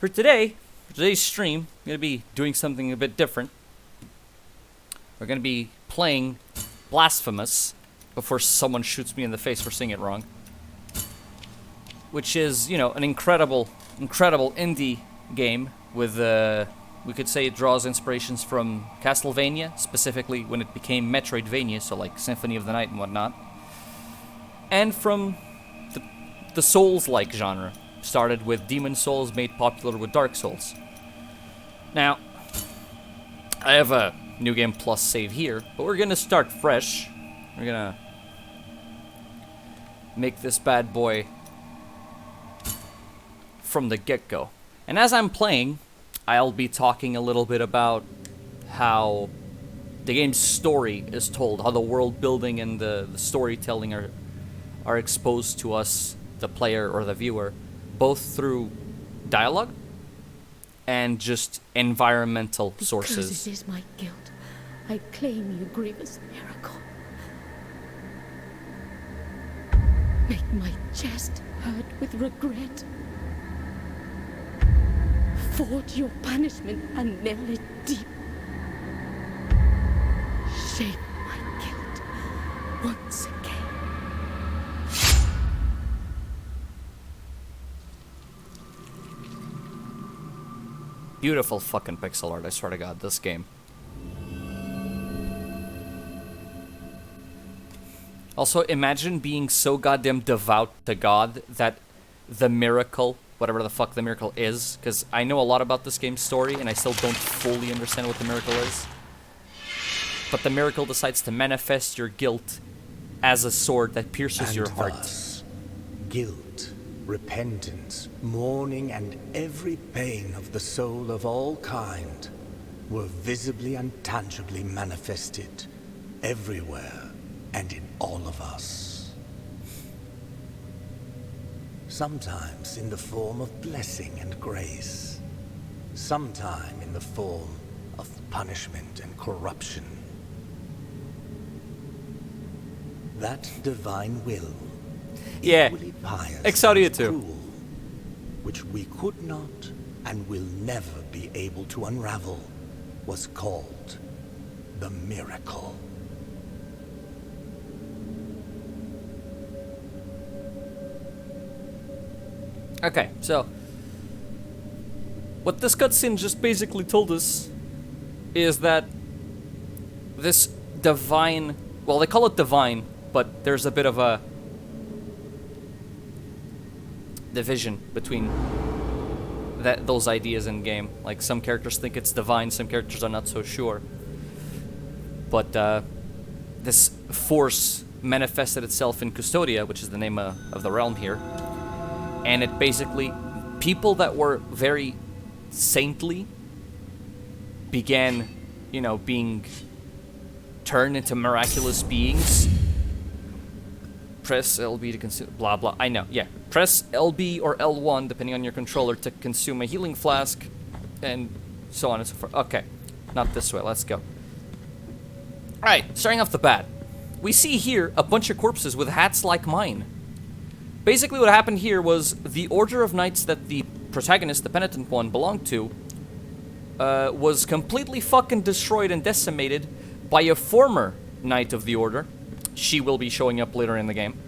For today's stream, I'm going to be doing something a bit different. We're going to be playing Blasphemous before someone shoots me in the face for saying it wrong. Which is, you know, an incredible indie game with, we could say it draws inspirations from Castlevania, specifically when it became Metroidvania, so like Symphony of the Night and whatnot. And from the Souls-like genre. Started with Demon Souls, made popular with Dark Souls. Now, I have a New Game Plus save here, but we're gonna start fresh. We're gonna make this bad boy from the get-go. And as I'm playing, I'll be talking a little bit about how the game's story is told, how the world building and the storytelling are exposed to us, the player or the viewer, both through dialogue and just environmental sources. Because it is my guilt, I claim you, grievous miracle. Make my chest hurt with regret. Forge your punishment and nail it deep. Shape my guilt once again. Beautiful fucking pixel art, I swear to God, this game. Also, imagine being so goddamn devout to God that the miracle, whatever the fuck the miracle is, because I know a lot about this game's story and I still don't fully understand what the miracle is. But the miracle decides to manifest your guilt as a sword that pierces And your heart. thus, guilt, repentance, mourning, and every pain of the soul of all kind were visibly and tangibly manifested everywhere and in all of us. Sometimes in the form of blessing and grace, sometime in the form of punishment and corruption. That divine will, Yeah, equally pious Exodia and too. cruel, which we could not and will never be able to unravel, was called the miracle. Okay, so what this cutscene just basically told us is that this divine, well, they call it divine, but there's a bit of a division between those ideas in game. Like, some characters think it's divine, some characters are not so sure. But this force manifested itself in Custodia, which is the name of the realm here. And it basically, people that were very saintly began, you know, being turned into miraculous beings. Press LB to consume, blah blah, I know, yeah. Press LB or L1, depending on your controller, to consume a healing flask, and so on and so forth. Okay, not this way, let's go. Alright, starting off the bat, we see here a bunch of corpses with hats like mine. Basically what happened here was the Order of Knights that the protagonist, the penitent one, belonged to, was completely fucking destroyed and decimated by a former Knight of the Order. She will be showing up later in the game.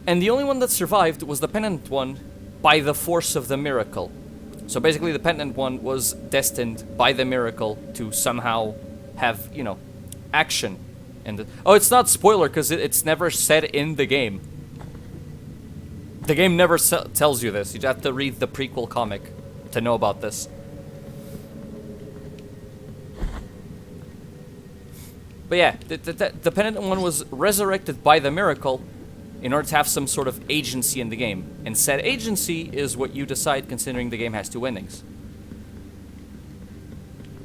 And the only one that survived was the penitent one by the force of the miracle. So basically the penitent one was destined by the miracle to somehow have, you know, action. And oh, it's not spoiler because it's never said in the game. The game never tells you this. You have to read the prequel comic to know about this. But yeah, the penitent one was resurrected by the miracle in order to have some sort of agency in the game. And said agency is what you decide, considering the game has 2 endings.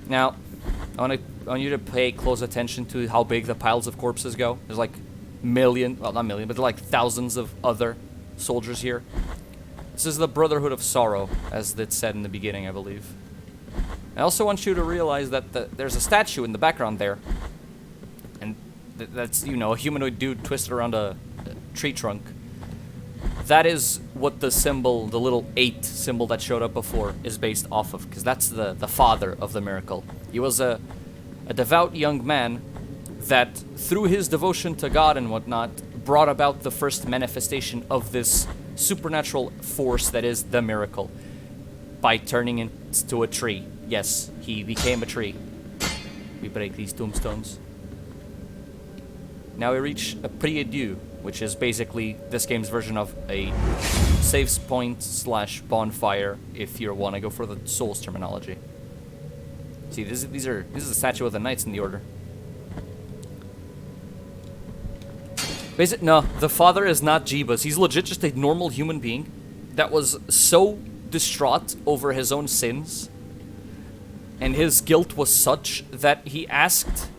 Now, I want you to pay close attention to how big the piles of corpses go. There's like well, not million, but like thousands of other soldiers here. This is the Brotherhood of Sorrow, as it said in the beginning, I believe. I also want you to realize that there's a statue in the background there. And that's, you know, a humanoid dude twisted around a tree trunk. that is what the symbol, the little 8 symbol that showed up before, is based off of, because that's the father of the miracle. He was a devout young man that, through his devotion to God and whatnot, brought about the first manifestation of this supernatural force that is the miracle by turning into a tree. Yes, he became a tree. We break these tombstones. Now we reach a Prie-Dieu, which is basically this game's version of a save point / bonfire, if you want to go for the Souls terminology. See, this is the statue of the knights in the order. No, the father is not Jeebus. He's legit just a normal human being that was so distraught over his own sins, and his guilt was such that he asked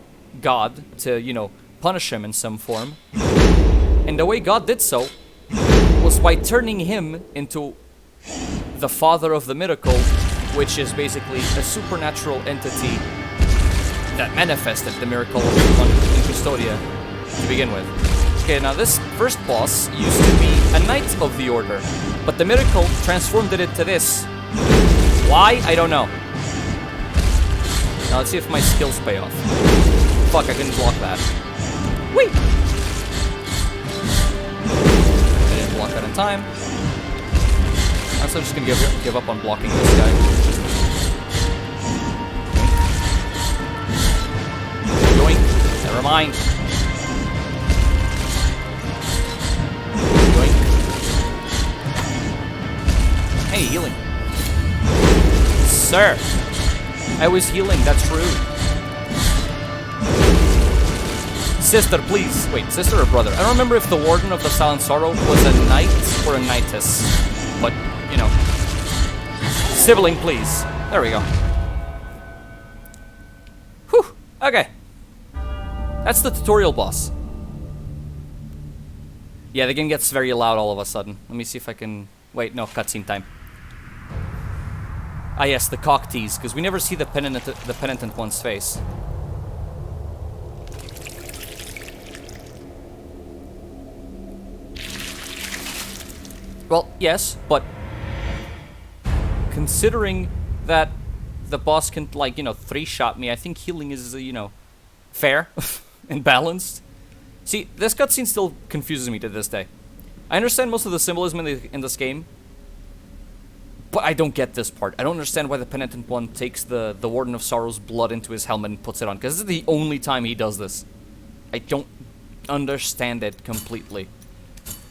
God to, you know, punish him in some form. And the way God did so was by turning him into the father of the miracle, which is basically a supernatural entity that manifested the miracle in Custodia to begin with. Okay, now this first boss used to be a knight of the order, but the miracle transformed it into this. Why? I don't know. Now let's see if my skills pay off. Fuck, I couldn't block that. Wait! I didn't block that in time. So I'm just gonna give up on blocking this guy. Yoink. Never mind. Hey, healing. Sir! I was healing, that's rude. Sister, please. Wait, sister or brother? I don't remember if the Warden of the Silent Sorrow was a knight or a knightess. But, you know. Sibling, please. There we go. Whew. Okay. That's the tutorial boss. Yeah, the game gets very loud all of a sudden. Let me see if I can... Wait, no, cutscene time. Ah yes, the cock tease, because we never see the penitent one's face. Well, yes, but considering that the boss can, like, you know, 3-shot me, I think healing is, you know, fair and balanced. See, this cutscene still confuses me to this day. I understand most of the symbolism in this game, but I don't get this part. I don't understand why the penitent one takes the Warden of Sorrow's blood into his helmet and puts it on, because this is the only time he does this. I don't understand it completely.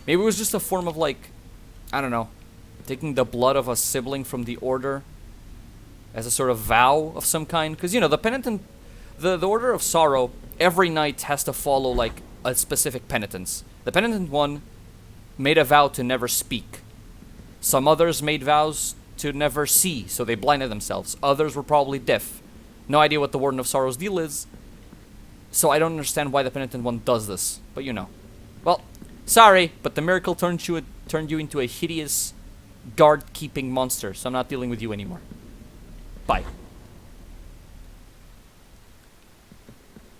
Maybe it was just a form of, like, I don't know, taking the blood of a sibling from the Order as a sort of vow of some kind. Because, you know, the penitent, the Order of Sorrow, every knight has to follow, like, a specific penitence. The penitent one made a vow to never speak. Some others made vows to never see, so they blinded themselves. Others were probably deaf. No idea what the Warden of Sorrow's deal is. So I don't understand why the penitent one does this. But you know. Well, sorry, but the miracle turned you into a hideous guard-keeping monster, so I'm not dealing with you anymore. Bye.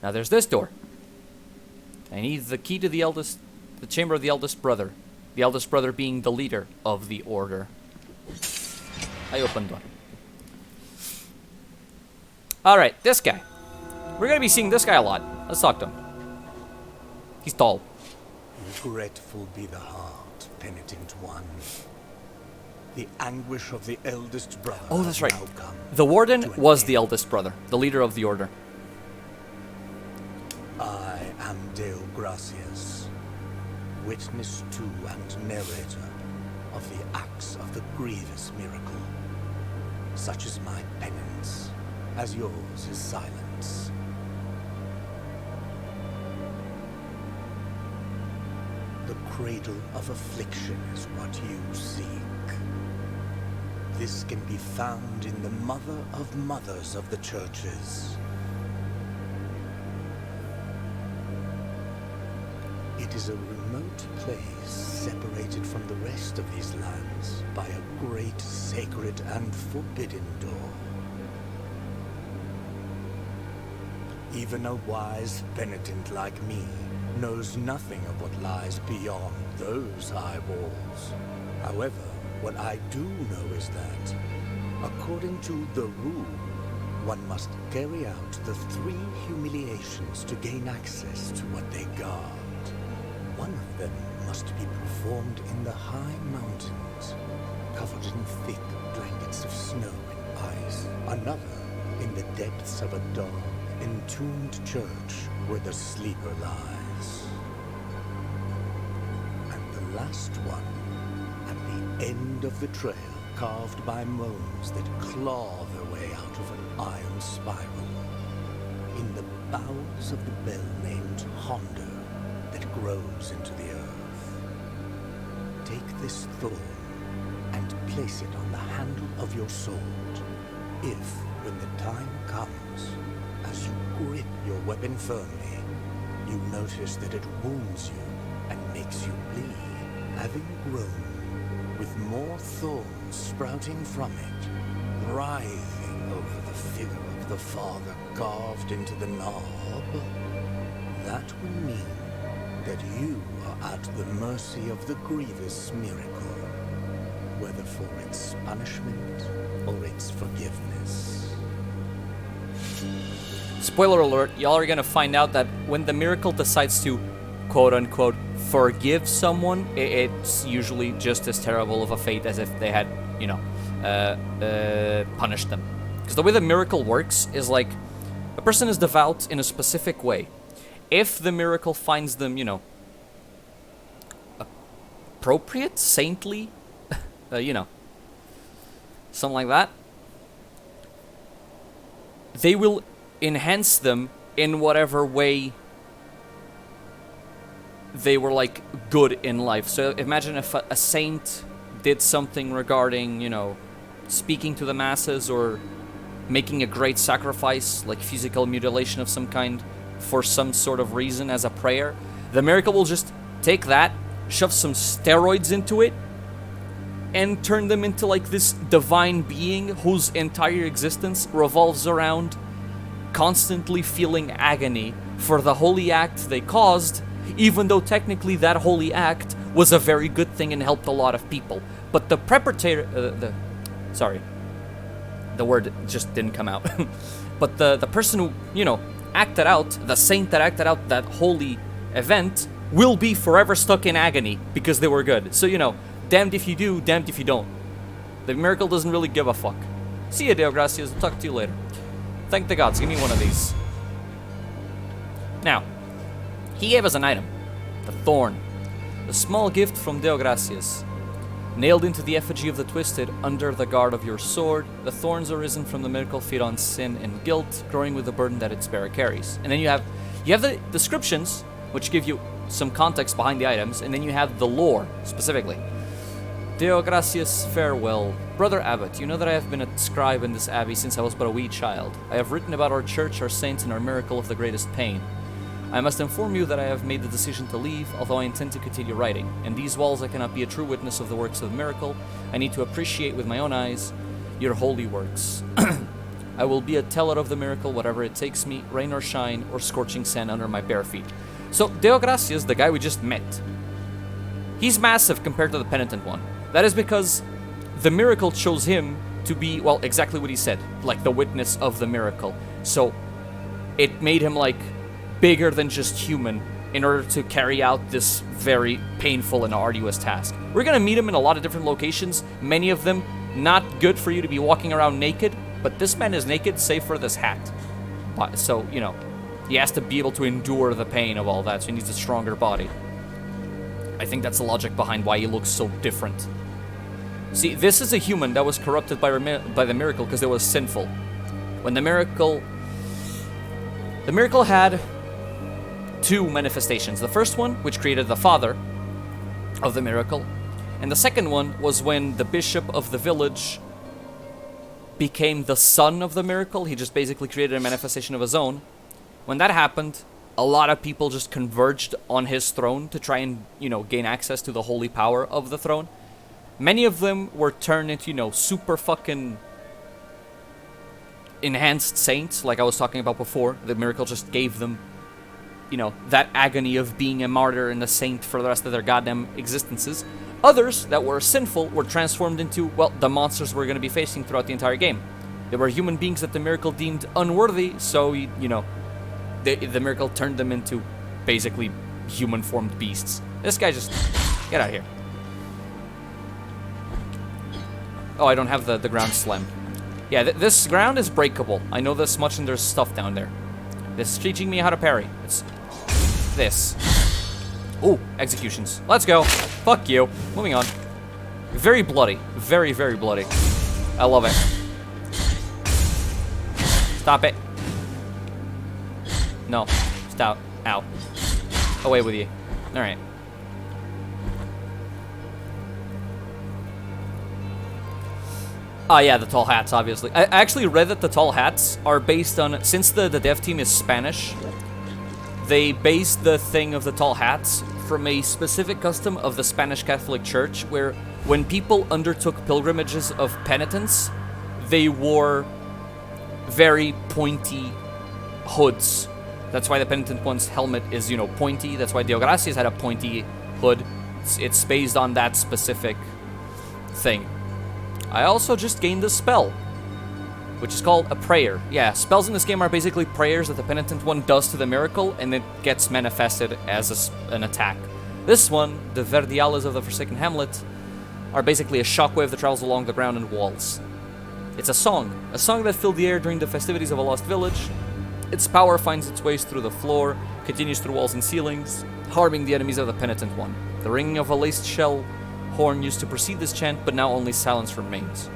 Now there's this door. I need the key to the chamber of the eldest brother. The eldest brother being the leader of the order. I opened one. Alright, this guy. We're gonna be seeing this guy a lot. Let's talk to him. He's tall. Regretful be the heart, penitent one. The anguish of the eldest brother. Oh, that's right. Now come The Warden to an was end. the eldest brother, the leader of the order. I am Dale Gracias, witness to and narrator of the acts of the grievous miracle. Such is my penance, as yours is silence. The cradle of affliction is what you seek. This can be found in the mother of mothers of the churches. It is a remote place separated from the rest of these lands by a great sacred and forbidden door. Even a wise penitent like me knows nothing of what lies beyond those high walls. However, what I do know is that, according to the rule, one must carry out the 3 humiliations to gain access to what they guard. One of them must be performed in the high mountains, covered in thick blankets of snow and ice. Another in the depths of a dark, entombed church where the sleeper lies. And the last one at the end of the trail, carved by moans that claw their way out of an iron spiral, in the bowels of the bell named Honda that grows into the earth. Take this thorn and place it on the handle of your sword. If, when the time comes, as you grip your weapon firmly, you notice that it wounds you and makes you bleed, having grown with more thorns sprouting from it, writhing over the figure of the Father carved into the knob, that will mean that you are at the mercy of the grievous miracle, whether for its punishment or its forgiveness. Spoiler alert, y'all are gonna find out that when the miracle decides to, quote-unquote, forgive someone, it's usually just as terrible of a fate as if they had, you know, punished them. Because the way the miracle works is like, a person is devout in a specific way. If the miracle finds them, you know, appropriate, saintly, you know, something like that, they will enhance them in whatever way they were, like, good in life. So imagine if a saint did something regarding, you know, speaking to the masses or making a great sacrifice, like physical mutilation of some kind, for some sort of reason as a prayer. The miracle will just take that, shove some steroids into it, and turn them into like this divine being whose entire existence revolves around constantly feeling agony for the holy act they caused, even though technically that holy act was a very good thing and helped a lot of people. But the perpetrator, the word just didn't come out. But the person who, you know, acted out, the saint that acted out that holy event, will be forever stuck in agony because they were good. So, you know, damned if you do, damned if you don't. The miracle doesn't really give a fuck. See ya, Deo Gracias. I'll talk to you later. Thank the gods. Give me one of these. Now, he gave us an item. The thorn. A small gift from Deo Gracias. Nailed into the effigy of the Twisted under the guard of your sword, the thorns arisen from the miracle feed on sin and guilt, growing with the burden that its bearer carries. And then you have the descriptions, which give you some context behind the items, and then you have the lore, specifically. Deo Gracias, farewell. Brother Abbot, you know that I have been a scribe in this abbey since I was but a wee child. I have written about our church, our saints, and our miracle of the greatest pain. I must inform you that I have made the decision to leave, although I intend to continue writing. In these walls I cannot be a true witness of the works of the miracle. I need to appreciate with my own eyes your holy works. I will be a teller of the miracle, whatever it takes me, rain or shine, or scorching sand under my bare feet. So, Deo Gracias, the guy we just met, he's massive compared to the penitent one. That is because the miracle chose him to be, well, exactly what he said, like the witness of the miracle. So, it made him, like, bigger than just human in order to carry out this very painful and arduous task. We're gonna meet him in a lot of different locations, many of them not good for you to be walking around naked, but this man is naked save for this hat. So, you know, he has to be able to endure the pain of all that, so he needs a stronger body. I think that's the logic behind why he looks so different. See, this is a human that was corrupted by the miracle because it was sinful. When the miracle had two manifestations. The first one, which created the father of the miracle, and the second one was when the bishop of the village became the son of the miracle. He just basically created a manifestation of his own. When that happened, a lot of people just converged on his throne to try and, you know, gain access to the holy power of the throne. Many of them were turned into, you know, super fucking enhanced saint, like I was talking about before. The miracle just gave them, you know, that agony of being a martyr and a saint for the rest of their goddamn existences. Others that were sinful were transformed into, well, the monsters we're going to be facing throughout the entire game. They were human beings that the miracle deemed unworthy, so, you know, the miracle turned them into basically human-formed beasts. This guy just... Get out of here. Oh, I don't have the ground slam. Yeah, this ground is breakable. I know this much, and there's stuff down there. This is teaching me how to parry. It's this. Ooh, executions. Let's go. Fuck you. Moving on. Very bloody. Very, very bloody. I love it. Stop it. No. Stop. Ow. Away with you. Alright. Yeah, the tall hats, obviously. I actually read that the tall hats are based on... Since the dev team is Spanish, they based the thing of the tall hats from a specific custom of the Spanish Catholic Church, where when people undertook pilgrimages of penitence, they wore very pointy hoods. That's why the penitent one's helmet is, you know, pointy. That's why Deo Gracias had a pointy hood. It's based on that specific thing. I also just gained a spell, which is called a prayer. Yeah, spells in this game are basically prayers that the penitent one does to the miracle, and it gets manifested as an attack. This one, the Verdiales of the Forsaken Hamlet, are basically a shockwave that travels along the ground and walls. It's a song that filled the air during the festivities of a lost village. Its power finds its ways through the floor, continues through walls and ceilings, harming the enemies of the penitent one. The ringing of a laced shell horn used to precede this chant, but now only silence remains.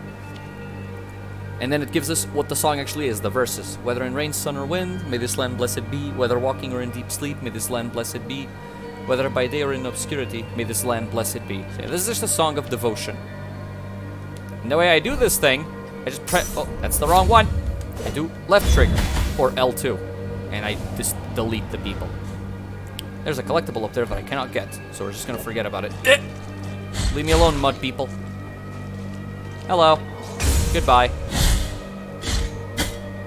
And then it gives us what the song actually is, the verses. Whether in rain, sun, or wind, may this land blessed be. Whether walking or in deep sleep, may this land blessed be. Whether by day or in obscurity, may this land blessed be. So yeah, this is just a song of devotion. And the way I do this thing, I just press... Oh, that's the wrong one. I do left trigger, or L2, and I just delete the people. There's a collectible up there that I cannot get, so we're just gonna forget about it. Leave me alone, mud people. Hello. Goodbye.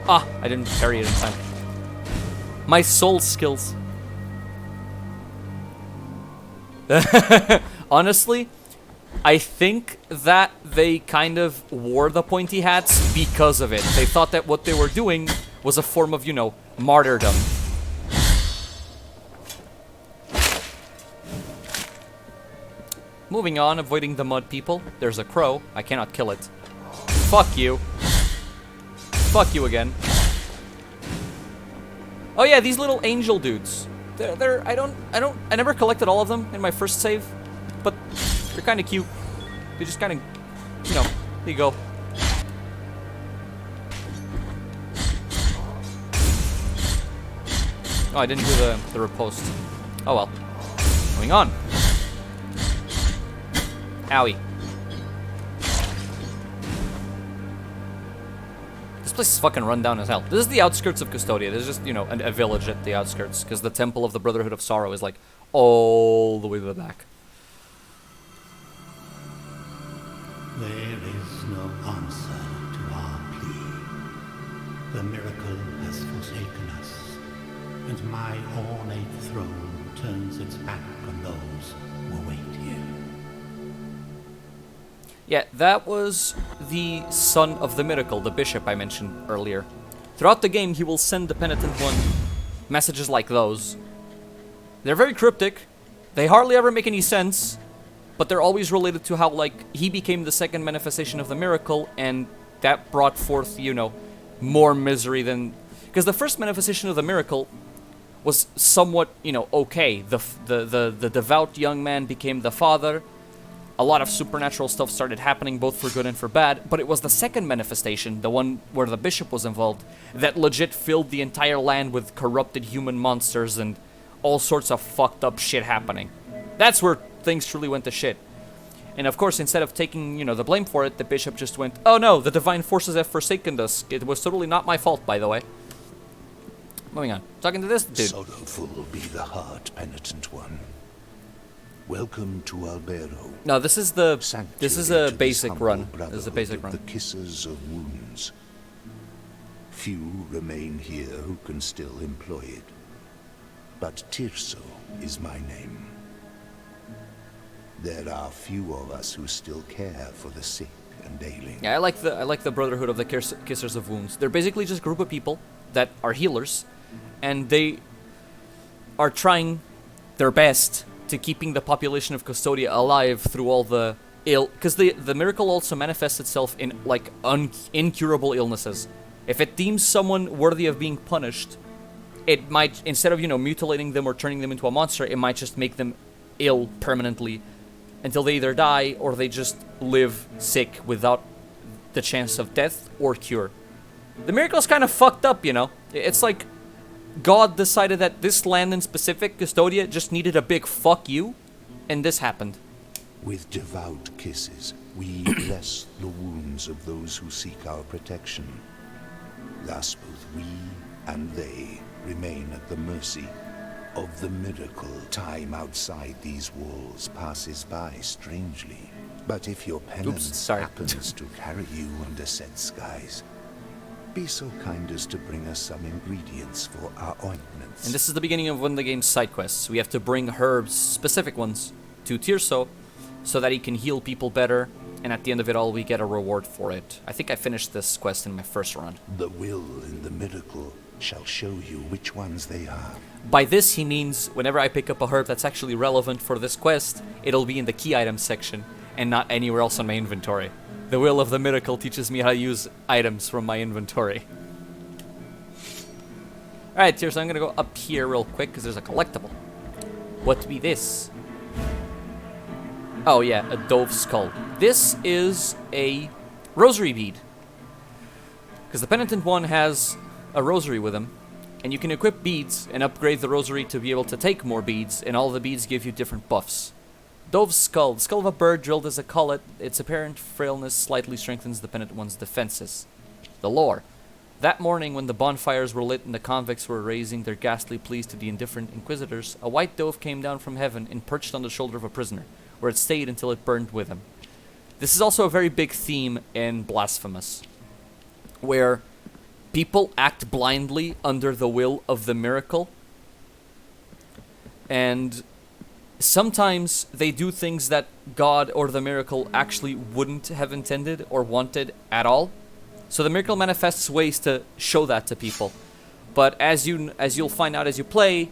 Ah, I didn't parry it in time. My soul skills. Honestly, I think that they kind of wore the pointy hats because of it. They thought that what they were doing was a form of, you know, martyrdom. Moving on, avoiding the mud people. There's a crow. I cannot kill it. Fuck you. Fuck you again. Oh yeah, these little angel dudes. I never collected all of them in my first save, but they're kind of cute. They just kind of, you know, there you go. Oh, I didn't do the riposte. Oh well. Moving on. Owie. This place is fucking run down as hell. This is the outskirts of Custodia. There's just, you know, a village at the outskirts, because the Temple of the Brotherhood of Sorrow is like all the way to the back. There is no answer to our plea. The miracle has forsaken us, and my ornate throne turns its back on those who await here. Yeah, that was the son of the miracle, the bishop I mentioned earlier. Throughout the game, he will send the penitent one messages like those. They're very cryptic. They hardly ever make any sense, but they're always related to how, like, he became the second manifestation of the miracle, and that brought forth, you know, more misery than... Because the first manifestation of the miracle was somewhat, you know, okay. The devout young man became the father. A lot of supernatural stuff started happening, both for good and for bad, but it was the second manifestation, the one where the bishop was involved, that legit filled the entire land with corrupted human monsters and all sorts of fucked up shit happening. That's where things truly went to shit. And of course, instead of taking, you know, the blame for it, the bishop just went, oh no, the divine forces have forsaken us. It was totally not my fault, by the way. Moving on. Talking to this dude. Sorrowful be the heart, penitent one. Welcome to Albero. No, this is a Sanctuary to basic humble run. This is a brotherhood basic of run. The kissers of wounds. Few remain here who can still employ it. But Tirso is my name. There are few of us who still care for the sick and ailing. Yeah, I like the Brotherhood of the Kissers of Wounds. They're basically just a group of people that are healers, and they are trying their best to keeping the population of Custodia alive through all the ill. Because the miracle also manifests itself in like incurable illnesses. If it deems someone worthy of being punished, it might, instead of, mutilating them or turning them into a monster, it might just make them ill permanently until they either die or they just live sick without the chance of death or cure. The miracle's kind of fucked up, It's like God decided that this land in specific, Custodia, just needed a big fuck you, and this happened. With devout kisses, we bless the wounds of those who seek our protection. Thus both we and they remain at the mercy of the miracle. Time outside these walls passes by strangely. But if your penance happens to carry you under set skies, be so kind as to bring us some ingredients for our ointments. And this is the beginning of one of the game's side quests. We have to bring herbs, specific ones, to Tirso so that he can heal people better, and at the end of it all we get a reward for it. I think I finished this quest in my first run. The will in the miracle shall show you which ones they are. By this he means whenever I pick up a herb that's actually relevant for this quest, it'll be in the key items section and not anywhere else on my inventory. The will of the miracle teaches me how to use items from my inventory. Alright, so I'm gonna go up here real quick because there's a collectible. What be this? Oh yeah, a dove skull. This is a rosary bead. Because the penitent one has a rosary with him, and you can equip beads and upgrade the rosary to be able to take more beads, and all the beads give you different buffs. Dove's skull. The skull of a bird drilled as a collet. Its apparent frailness slightly strengthens the penitent one's defenses. The lore. That morning, when the bonfires were lit and the convicts were raising their ghastly pleas to the indifferent inquisitors, a white dove came down from heaven and perched on the shoulder of a prisoner, where it stayed until it burned with him. This is also a very big theme in Blasphemous, where people act blindly under the will of the miracle, and sometimes they do things that God or the miracle actually wouldn't have intended or wanted at all. So the miracle manifests ways to show that to people. But as you'll find out as you play,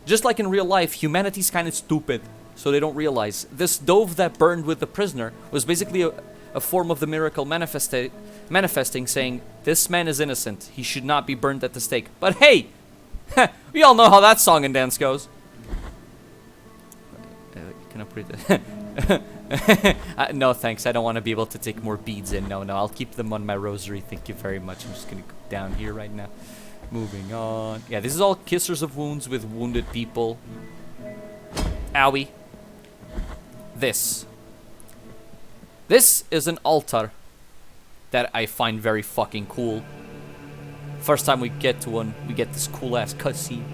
just like in real life, humanity's kind of stupid, so they don't realize. This dove that burned with the prisoner was basically a form of the miracle manifesting, saying, this man is innocent, he should not be burned at the stake. But hey, we all know how that song and dance goes. Can I put it? No thanks, I don't want to be able to take more beads in. No, I'll keep them on my rosary, thank you very much. I'm just gonna go down here right now. Moving on. Yeah, this is all Kissers of Wounds with wounded people. Owie. This is an altar that I find very fucking cool. First time we get to one, we get this cool ass cutscene.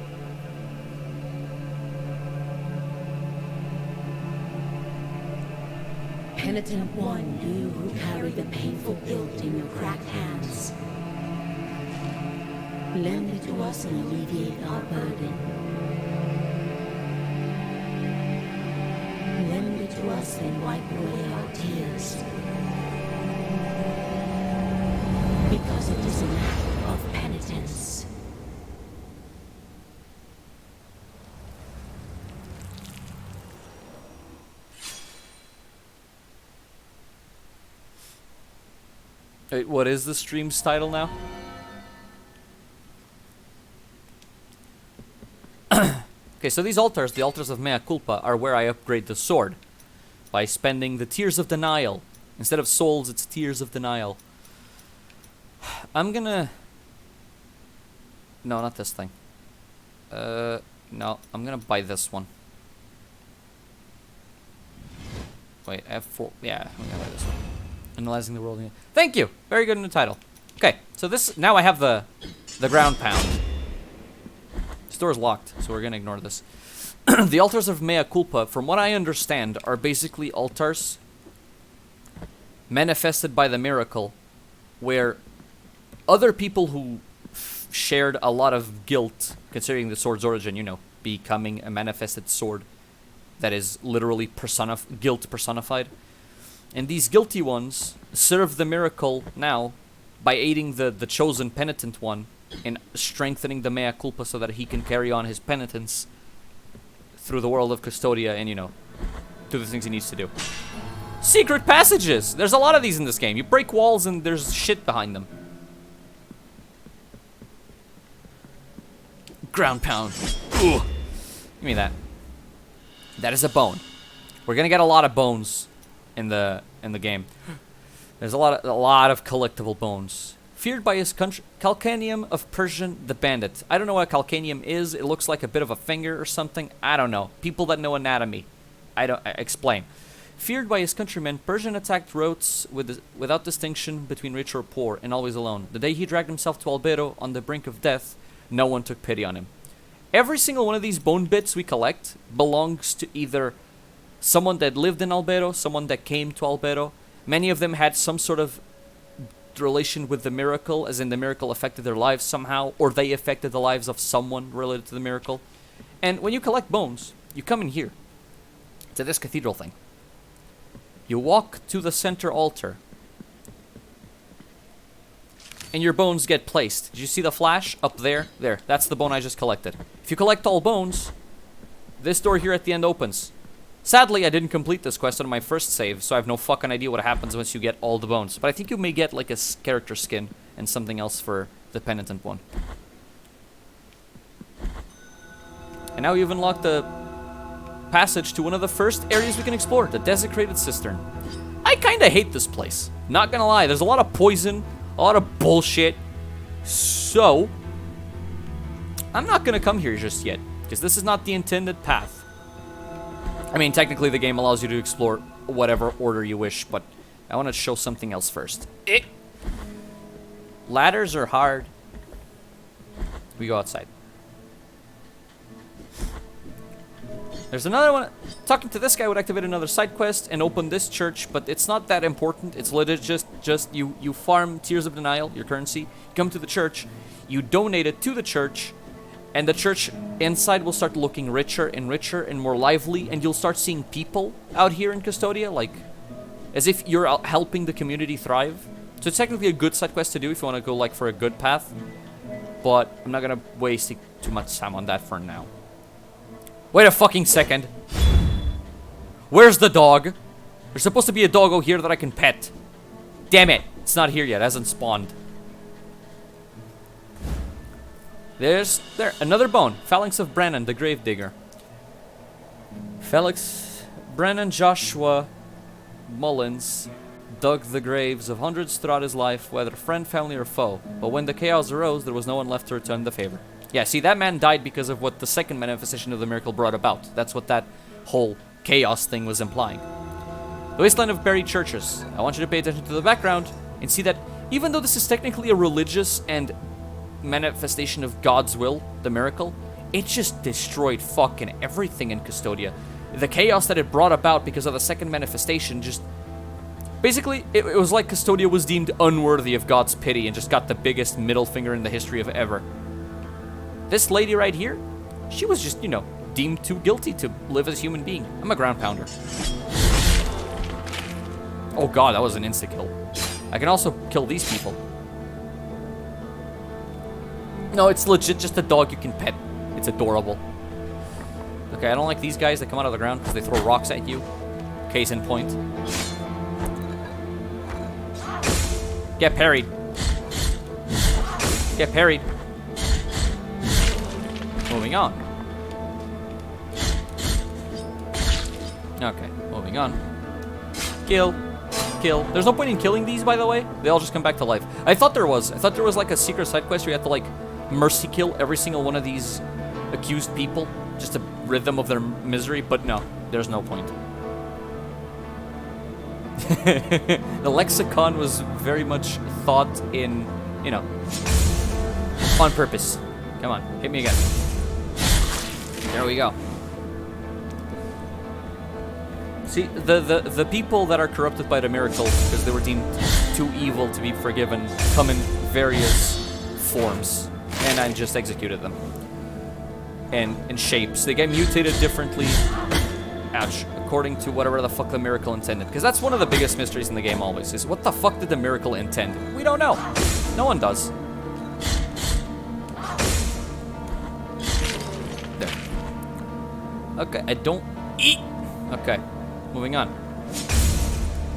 Penitent one, you who carry the painful guilt in your cracked hands, lend it to us and alleviate our burden. Lend it to us and wipe away our tears. Because it is an act of penitence. Wait, what is the stream's title now? Okay, so these altars, the altars of Mea Culpa, are where I upgrade the sword by spending the Tears of Denial. Instead of souls, it's Tears of Denial. I'm gonna... No, not this thing. No, I'm gonna buy this one. Wait, F4. Yeah, I'm gonna buy this one. Analyzing the world. Thank you. Very good in the title. Okay, so this now I have the ground pound. This door's locked, so we're gonna ignore this. The altars of Mea Culpa, from what I understand, are basically altars manifested by the miracle, where other people who shared a lot of guilt, considering the sword's origin, you know, becoming a manifested sword that is literally guilt personified. And these guilty ones serve the miracle now by aiding the chosen penitent one in strengthening the mea culpa so that he can carry on his penitence through the world of Custodia and, you know, do the things he needs to do. Secret passages! There's a lot of these in this game. You break walls and there's shit behind them. Ground pound. Ugh. Give me that. That is a bone. We're gonna get a lot of bones in the game. There's a lot of collectible bones. Feared by his country, Calcanium of Persian the Bandit. I don't know what a Calcanium is. It looks like a bit of a finger or something. I don't know. People that know anatomy. Explain. Feared by his countrymen, Persian attacked Rhodes without distinction between rich or poor, and always alone. The day he dragged himself to Albedo on the brink of death, no one took pity on him. Every single one of these bone bits we collect belongs to either someone that lived in Albedo, someone that came to Albedo. Many of them had some sort of relation with the miracle, as in the miracle affected their lives somehow, or they affected the lives of someone related to the miracle. And when you collect bones, you come in here to this cathedral thing. You walk to the center altar, and your bones get placed. Did you see the flash up there? There, that's the bone I just collected. If you collect all bones, this door here at the end opens. Sadly, I didn't complete this quest on my first save, so I have no fucking idea what happens once you get all the bones. But I think you may get like a character skin and something else for the penitent one. And now you've unlocked the passage to one of the first areas we can explore, the Desecrated Cistern. I kinda hate this place. Not gonna lie, there's a lot of poison, a lot of bullshit. So, I'm not gonna come here just yet, because this is not the intended path. I mean, technically the game allows you to explore whatever order you wish, but I want to show something else first. Ladders are hard. We go outside. There's another one. Talking to this guy would activate another side quest and open this church, but it's not that important. It's legit just you farm Tears of Denial, your currency. You come to the church, you donate it to the church, and the church inside will start looking richer and more lively, and you'll start seeing people out here in Custodia, like, as if you're helping the community thrive. So it's technically a good side quest to do if you want to go, like, for a good path. But I'm not gonna waste too much time on that for now. Wait a fucking second. Where's the dog? There's supposed to be a doggo here that I can pet. Damn it. It's not here yet. It hasn't spawned. There, another bone. Phalanx of Brennan, the Gravedigger. Brennan Joshua Mullins dug the graves of hundreds throughout his life, whether friend, family, or foe. But when the chaos arose, there was no one left to return the favor. Yeah, see, that man died because of what the second manifestation of the miracle brought about. That's what that whole chaos thing was implying. The Wasteland of Buried Churches. I want you to pay attention to the background and see that even though this is technically a religious and manifestation of God's will, the miracle, it just destroyed fucking everything in Custodia. The chaos that it brought about because of the second manifestation just... Basically, it was like Custodia was deemed unworthy of God's pity and just got the biggest middle finger in the history of ever. This lady right here, she was just, you know, deemed too guilty to live as a human being. I'm a ground pounder. Oh god, that was an insta-kill. I can also kill these people. No, it's legit just a dog you can pet. It's adorable. Okay, I don't like these guys that come out of the ground because they throw rocks at you. Case in point. Get parried. Get parried. Moving on. Okay, moving on. Kill. Kill. There's no point in killing these, by the way. They all just come back to life. I thought there was like a secret side quest where you had to like mercy kill every single one of these accused people just to rid them of their misery, but no, there's no point. The lexicon was very much thought in, you know, on purpose. Come on, hit me again. There we go. See, the people that are corrupted by the miracle because they were deemed too evil to be forgiven come in various forms. And and I just executed them. And in shapes. They get mutated differently. Ouch. According to whatever the fuck the miracle intended. Because that's one of the biggest mysteries in the game always, is what the fuck did the miracle intend? We don't know. No one does. There. Okay, I don't eat. Okay, moving on.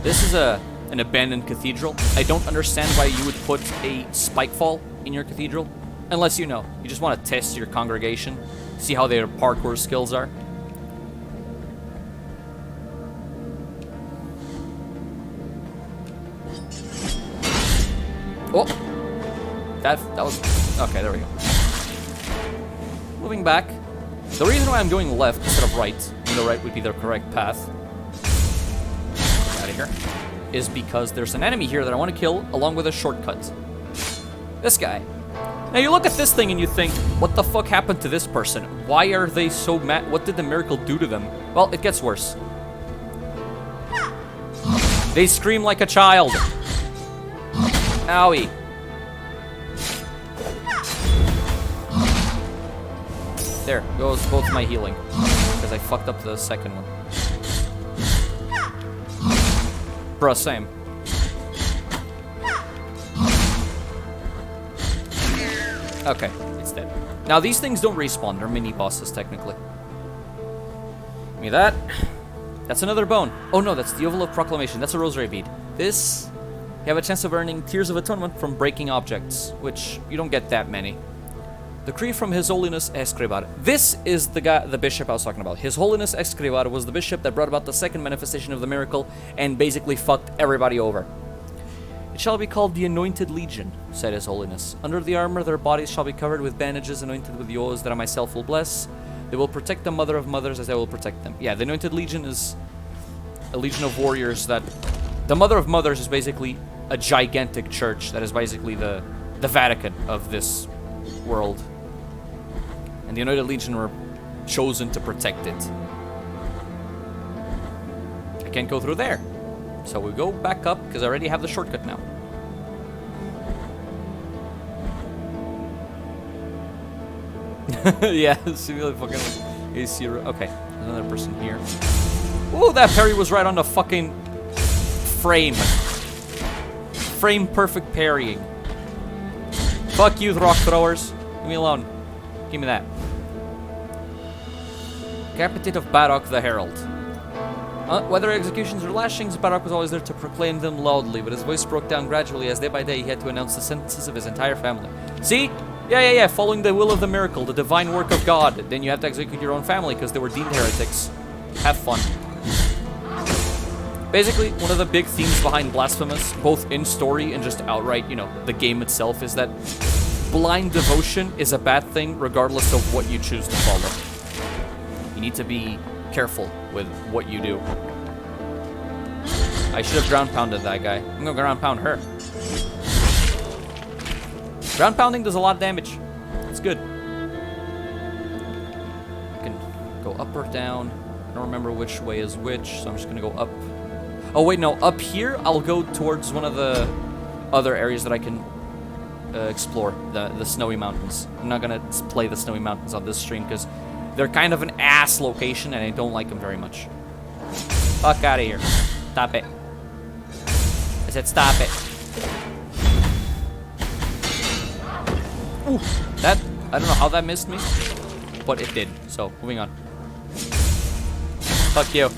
This is an abandoned cathedral. I don't understand why you would put a spikefall in your cathedral. Unless you just want to test your congregation. See how their parkour skills are. Oh! That was... Okay, there we go. Moving back. The reason why I'm going left instead of right, and the right would be the correct path, out of here, is because there's an enemy here that I want to kill along with a shortcut. This guy. Now you look at this thing and you think, what the fuck happened to this person? Why are they so mad? What did the miracle do to them? Well, it gets worse. They scream like a child. Owie. There goes both my healing. Because I fucked up the second one. Bruh, same. Okay, it's dead. Now, these things don't respawn. They're mini-bosses, technically. Give me that. That's another bone. Oh, no, that's the Oval of Proclamation. That's a rosary bead. This, you have a chance of earning Tears of Atonement from breaking objects, which you don't get that many. Decree from His Holiness Escribar. This is the bishop I was talking about. His Holiness Escribar was the bishop that brought about the second manifestation of the miracle and basically fucked everybody over. It shall be called the Anointed Legion, said His Holiness. Under the armor, their bodies shall be covered with bandages anointed with the oils that I myself will bless. They will protect the Mother of Mothers as I will protect them. Yeah, the Anointed Legion is a legion of warriors that... The Mother of Mothers is basically a gigantic church that is basically the Vatican of this world. And the Anointed Legion were chosen to protect it. I can't go through there. So we go back up, because I already have the shortcut now. Yeah, see really fucking AC. Okay, another person here. Ooh, that parry was right on the fucking frame. Frame perfect parrying. Fuck you, rock throwers. Leave me alone. Give me that. Capitate of Barok the Herald. Whether executions or lashings, Barok was always there to proclaim them loudly, but his voice broke down gradually as day by day he had to announce the sentences of his entire family. See? Yeah, following the will of the miracle, the divine work of God. Then you have to execute your own family because they were deemed heretics. Have fun. Basically, one of the big themes behind Blasphemous, both in story and just outright, the game itself, is that blind devotion is a bad thing regardless of what you choose to follow. You need to be careful with what you do. I should have ground pounded that guy. I'm gonna ground pound her. Ground pounding does a lot of damage. It's good. I can go up or down. I don't remember which way is which, so I'm just gonna go up. Oh wait, no, up here I'll go towards one of the other areas that I can explore, the Snowy Mountains. I'm not gonna play the Snowy Mountains on this stream because they're kind of an ass location and I don't like them very much. Fuck out of here. Stop it. I said stop it. Ooh, that, I don't know how that missed me, but it did. So, moving on. Fuck you.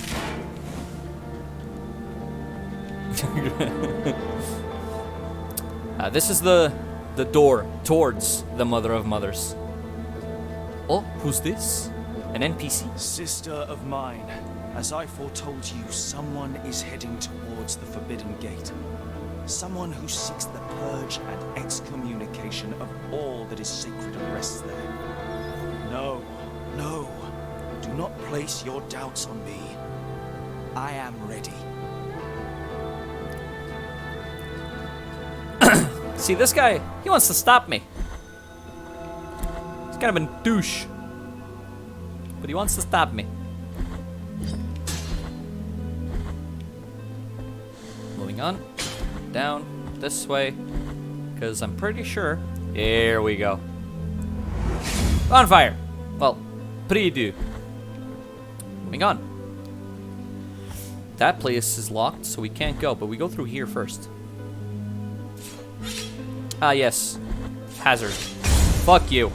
This is the door towards the Mother of Mothers. Oh, who's this? An NPC? Sister of mine, as I foretold you, someone is heading towards the Forbidden Gate. Someone who seeks the purge and excommunication of all that is sacred and rests there. No, do not place your doubts on me. I am ready. See, this guy, he wants to stop me. He's kind of a douche. But he wants to stop me. Moving on. Down this way. Because I'm pretty sure. There we go. Bonfire! Well, pre-do. Moving on. That place is locked, so we can't go, but we go through here first. Ah, yes. Hazard. Fuck you.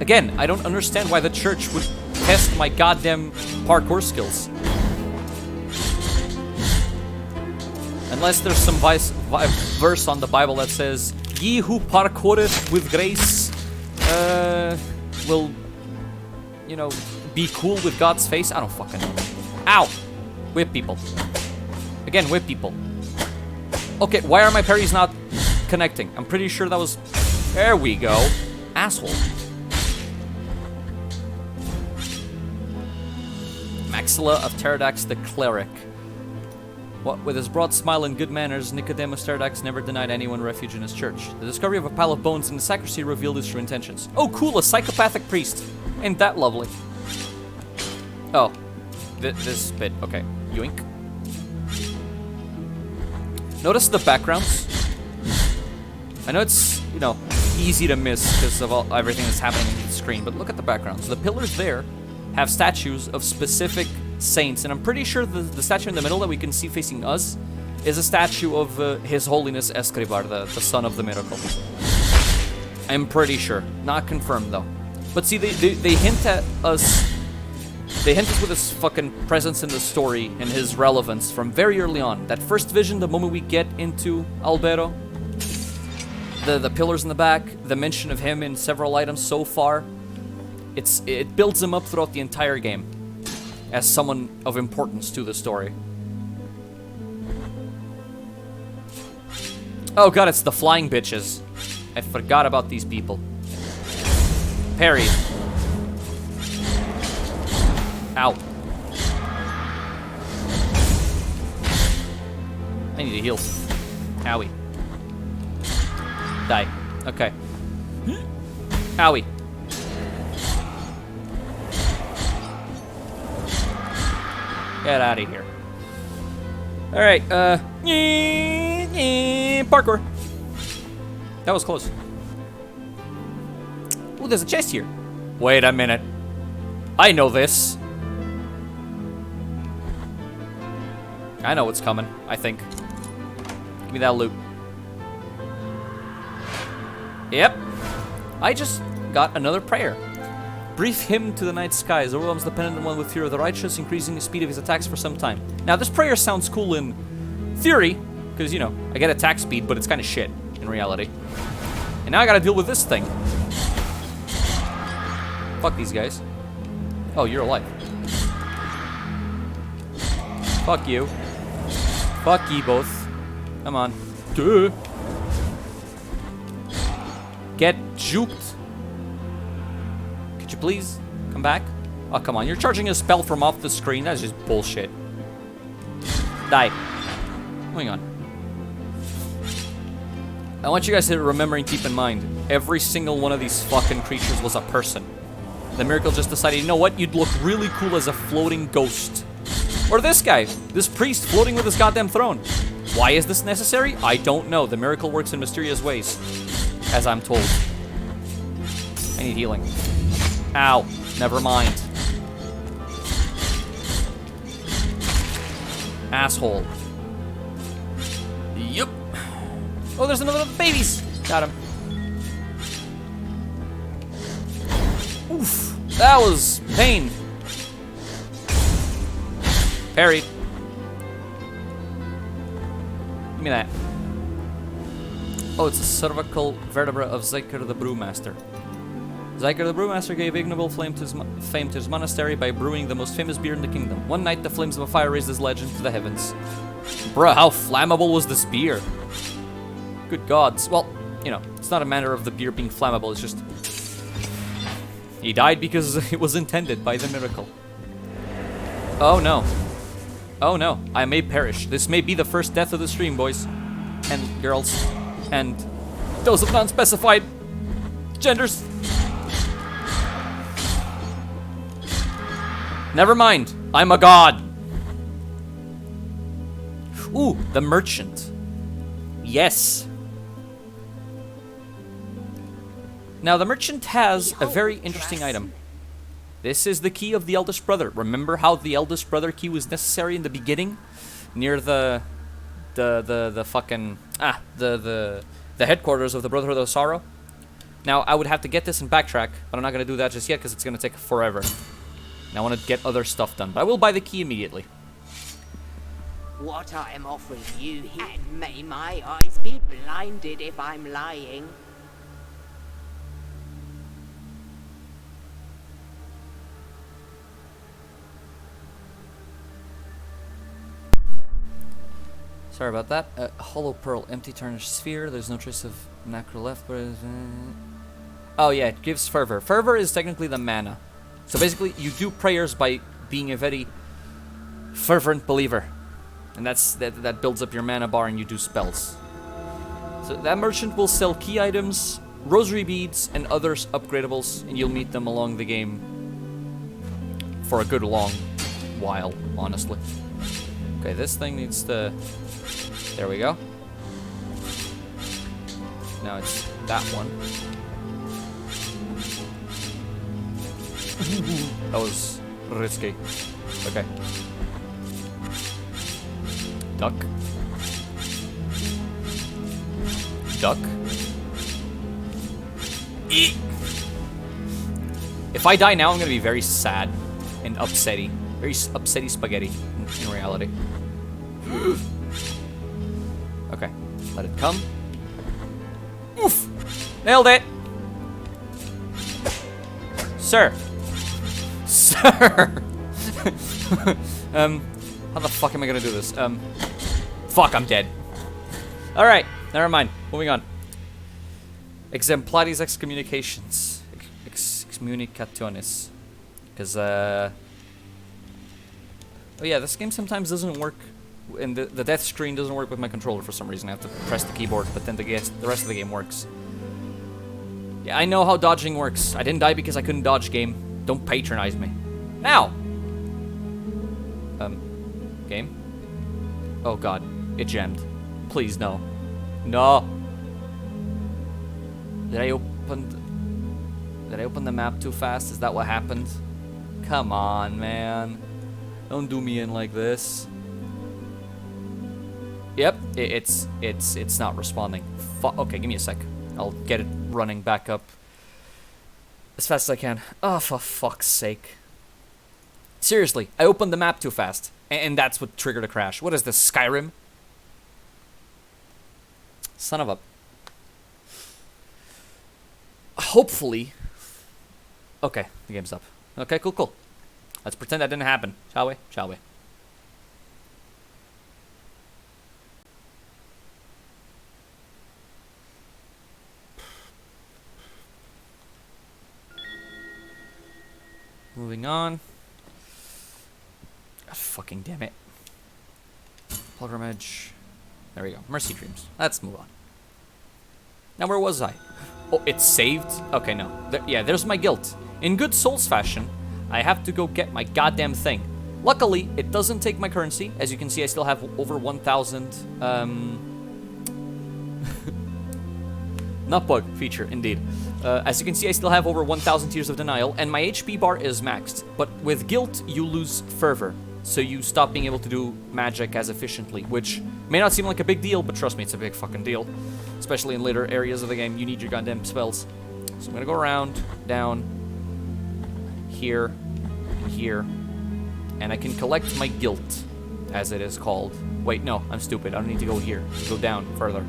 Again, I don't understand why the church would test my goddamn parkour skills. Unless there's some verse on the Bible that says, "Ye who parkoureth with grace, will, you know, be cool with God's face." I don't fucking know. Ow! Whip people. Again, whip people. Okay, why are my parries not connecting? I'm pretty sure that was... There we go. Asshole. Maxilla of Pterodax the Cleric. What, with his broad smile and good manners, Nicodemus Pterodax never denied anyone refuge in his church. The discovery of a pile of bones in the sacristy revealed his true intentions. Oh, cool, a psychopathic priest. Ain't that lovely? Oh, this bit. Okay, yoink. Notice the backgrounds. I know it's, you know, easy to miss because of everything that's happening on the screen, but look at the backgrounds. The pillars there have statues of specific saints, and I'm pretty sure the statue in the middle that we can see facing us is a statue of His Holiness Escribar, the son of the miracle. I'm pretty sure. Not confirmed, though. But see, they hint at us... They hint us with his fucking presence in the story and his relevance from very early on. That first vision, the moment we get into Albero, the pillars in the back, the mention of him in several items so far, it builds him up throughout the entire game as someone of importance to the story. Oh god, it's the flying bitches. I forgot about these people. Parry. Ow. I need to heal. Owie. Die. Okay. Owie. Get out of here. Alright, parkour. That was close. Ooh, there's a chest here. Wait a minute. I know this. I know what's coming, I think. Give me that loot. Yep. I just got another prayer. Brief hymn to the night skies, overwhelms the penitent one with fear of the righteous, increasing the speed of his attacks for some time. Now, this prayer sounds cool in theory, because, you know, I get attack speed, but it's kind of shit in reality. And now I gotta deal with this thing. Fuck these guys. Oh, you're alive. Fuck you. Fuck ye both. Come on. Duh. Get juked. Could you please come back? Oh, come on. You're charging a spell from off the screen. That's just bullshit. Die. Hang on. I want you guys to remember and keep in mind, every single one of these fucking creatures was a person. The miracle just decided, you know what? You'd look really cool as a floating ghost. Or this guy. This priest floating with his goddamn throne. Why is this necessary? I don't know. The miracle works in mysterious ways. As I'm told. I need healing. Ow. Never mind. Asshole. Yup. Oh, there's another one of the babies. Got him. Oof. That was pain. Parry. Give me that. Oh, it's a cervical vertebra of Zyker the Brewmaster. Zyker the Brewmaster gave ignoble fame to his monastery by brewing the most famous beer in the kingdom. One night, the flames of a fire raised his legend to the heavens. Bruh, how flammable was this beer? Good gods. Well, you know, it's not a matter of the beer being flammable, it's just... He died because it was intended by the miracle. Oh no. Oh no, I may perish. This may be the first death of the stream, boys. And girls. And those of non-specified genders. Never mind. I'm a god. Ooh, the merchant. Yes. Now, the merchant has a very interesting item. This is the key of the eldest brother. Remember how the eldest brother key was necessary in the beginning? Near the headquarters of the Brotherhood of Sorrow? Now, I would have to get this and backtrack, but I'm not going to do that just yet because it's going to take forever. And I want to get other stuff done, but I will buy the key immediately. What I am offering you here, and may my eyes be blinded if I'm lying. Sorry about that. Hollow pearl, empty tarnished sphere. There's no trace of nacre left, but oh yeah, it gives fervor. Fervor is technically the mana. So basically, you do prayers by being a very fervent believer, and that builds up your mana bar, and you do spells. So that merchant will sell key items, rosary beads, and other upgradables, and you'll meet them along the game for a good long while, honestly. Okay, this thing needs to... There we go. Now it's that one. That was risky. Okay. Duck. Duck. Eek. If I die now, I'm gonna be very sad and upsetty. Very upsetty spaghetti in reality. Okay, let it come. Oof! Nailed it! Sir! Sir! How the fuck am I gonna do this? Fuck, I'm dead. Alright, never mind. Moving on. Exemplaris excommunications. Excommunicationes. Because, oh yeah, this game sometimes doesn't work, and the death screen doesn't work with my controller for some reason. I have to press the keyboard, but then the rest of the game works. Yeah, I know how dodging works. I didn't die because I couldn't dodge, game. Don't patronize me. Now! Game? Oh god, it jammed. Please, no. No! Did I open the map too fast? Is that what happened? Come on, man. Don't do me in like this. Yep, it's not responding. Okay, give me a sec. I'll get it running back up as fast as I can. Oh, for fuck's sake. Seriously, I opened the map too fast, and that's what triggered a crash. What is this, Skyrim? Son of a... Hopefully... Okay, the game's up. Okay, cool. Let's pretend that didn't happen, shall we? Shall we? Moving on. God fucking damn it. Pilgrimage. There we go. Mercy Dreams. Let's move on. Now where was I? Oh, it's saved? Okay, no. Yeah, there's my guilt. In good Souls fashion, I have to go get my goddamn thing. Luckily, it doesn't take my currency. As you can see, I still have over 1,000, not bug feature, indeed. As you can see, I still have over 1,000 Tears of Denial, and my HP bar is maxed. But with guilt, you lose fervor. So you stop being able to do magic as efficiently, which may not seem like a big deal, but trust me, it's a big fucking deal. Especially in later areas of the game, you need your goddamn spells. So I'm gonna go around, down, here, here, and I can collect my guilt, as it is called. Wait, no, I'm stupid. I don't need to go here. Go down further.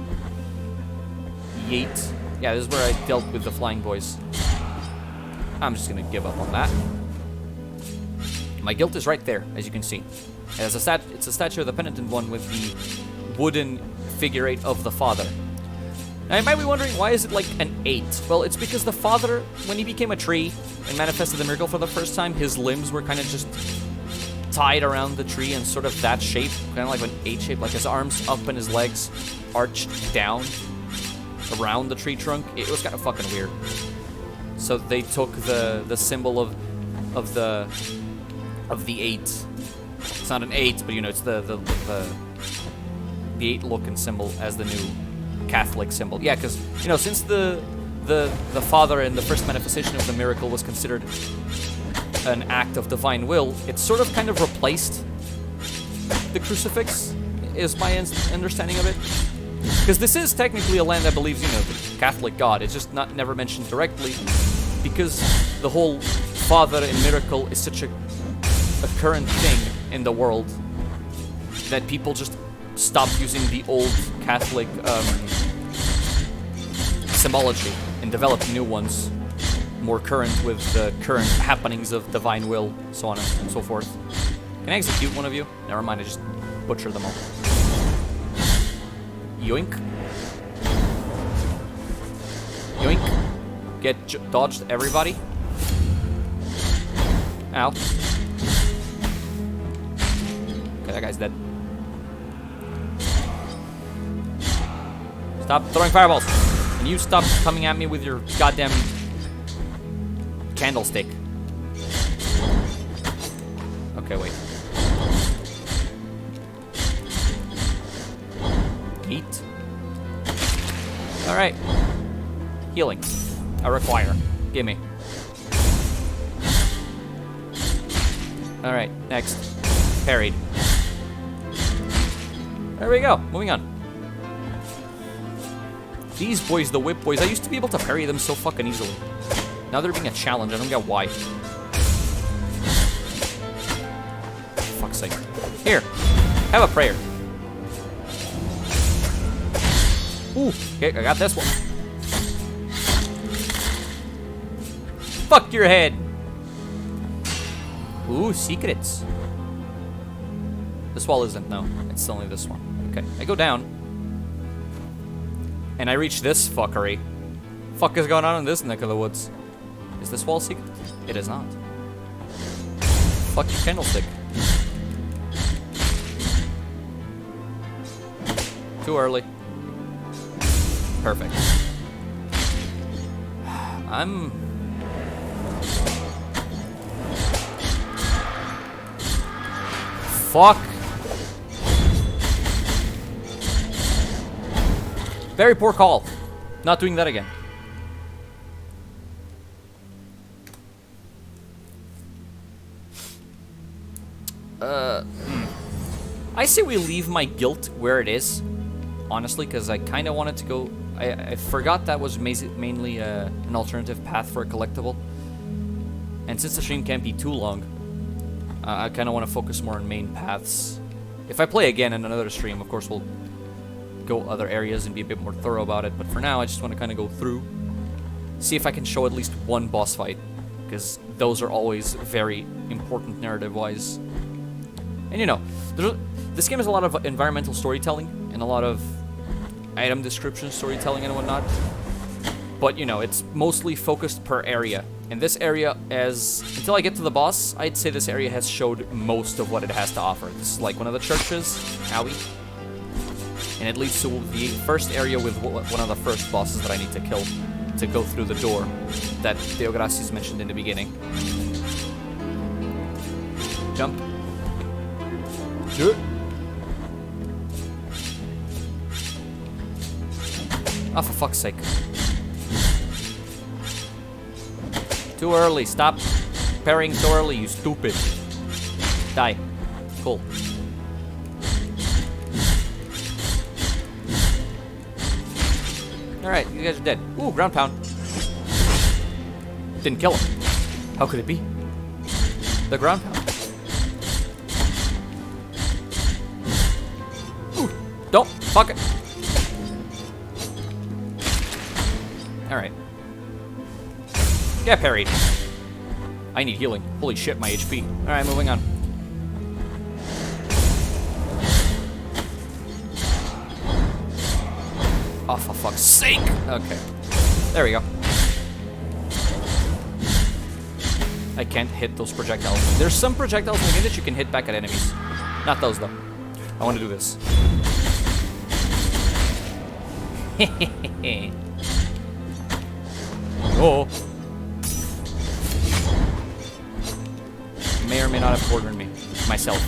Yeet. Yeah, this is where I dealt with the flying boys. I'm just gonna give up on that. My guilt is right there, as you can see. It's a statue of the penitent one with the wooden figure 8 of the father. Now, you might be wondering, why is it like an 8? Well, it's because the father, when he became a tree and manifested the miracle for the first time, his limbs were kind of just tied around the tree in sort of that shape, kind of like an 8 shape, like his arms up and his legs arched down around the tree trunk. It was kind of fucking weird. So they took the symbol of the 8. It's not an 8, but you know, it's the 8 looking symbol as the new Catholic symbol. Yeah, because you know, since the the Father in the first manifestation of the miracle was considered an act of divine will, it sort of kind of replaced the crucifix, is my understanding of it. Because this is technically a land that believes, the Catholic God. It's just never mentioned directly, because the whole Father in miracle is such a current thing in the world that people just stopped using the old Catholic symbology and developed new ones, more current with the current happenings of divine will, so on and so forth. Can I execute one of you? Never mind, I just butchered them all. Yoink. Yoink. Get dodged, everybody. Ow. Okay, that guy's dead. Stop throwing fireballs. And you stop coming at me with your goddamn candlestick. Okay, wait. Eat. Alright. Healing. I require. Gimme. Alright, next. Parried. There we go. Moving on. These boys, the whip boys, I used to be able to parry them so fucking easily. Now they're being a challenge. I don't get why. Fuck's sake. Here. Have a prayer. Ooh. Okay, I got this one. Fuck your head. Ooh, secrets. This wall isn't, no. It's only this one. Okay, I go down. And I reach this fuckery. Fuck is going on in this neck of the woods? Is this wall secret? It is not. Fuck your candlestick. Too early. Perfect. Fuck. Very poor call. Not doing that again. I say we leave my guilt where it is, honestly, because I kind of wanted to go... I forgot that was mainly an alternative path for a collectible. And since the stream can't be too long, I kind of want to focus more on main paths. If I play again in another stream, of course, we'll go other areas and be a bit more thorough about it. But for now, I just want to kind of go through, see if I can show at least one boss fight, because those are always very important narrative-wise. And this game has a lot of environmental storytelling and a lot of item description storytelling and whatnot. But, it's mostly focused per area. And this area, until I get to the boss, I'd say this area has showed most of what it has to offer. This is like one of the churches. Owie. And it leads to the first area with one of the first bosses that I need to kill to go through the door that Deogracias mentioned in the beginning. Jump. Do it. Oh, for fuck's sake. Too early. Stop parrying so early, you stupid. Die. Cool. Alright, you guys are dead. Ooh, ground pound. Didn't kill him. How could it be? The ground pound. Ooh, don't. Fuck it. Alright. Get parried. I need healing. Holy shit, my HP. Alright, moving on. Oh, for fuck's sake! Okay. There we go. I can't hit those projectiles. There's some projectiles in the game that you can hit back at enemies. Not those, though. I want to do this. Oh. May or may not have cornered me. Myself.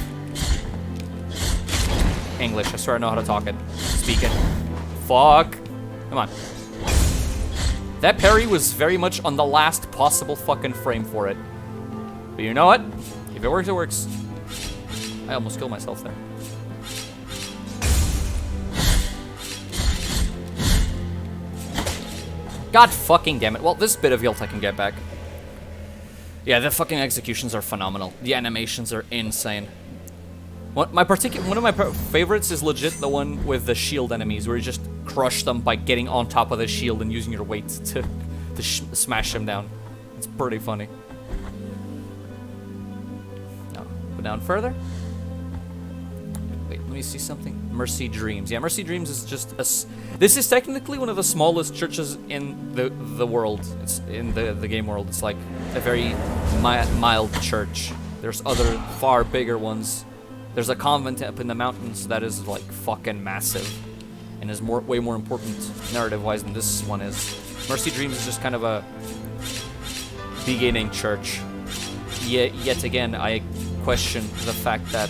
English. I swear I know how to talk it. Speak it. Fuck. Come on. That parry was very much on the last possible fucking frame for it. But you know what? If it works, it works. I almost killed myself there. God fucking damn it. Well, this bit of health I can get back. Yeah, the fucking executions are phenomenal. The animations are insane. One of my favorites is legit the one with the shield enemies, where you just crush them by getting on top of the shield and using your weight to smash them down. It's pretty funny. No, go down further. Wait, let me see something. Mercy Dreams. Yeah, Mercy Dreams is just a... This is technically one of the smallest churches in the world. It's in the game world. It's like a very mild church. There's other far bigger ones. There's a convent up in the mountains that is like fucking massive and is way more important narrative-wise than this one is. Mercy Dreams is just kind of a beginning church. Yet again, I question the fact that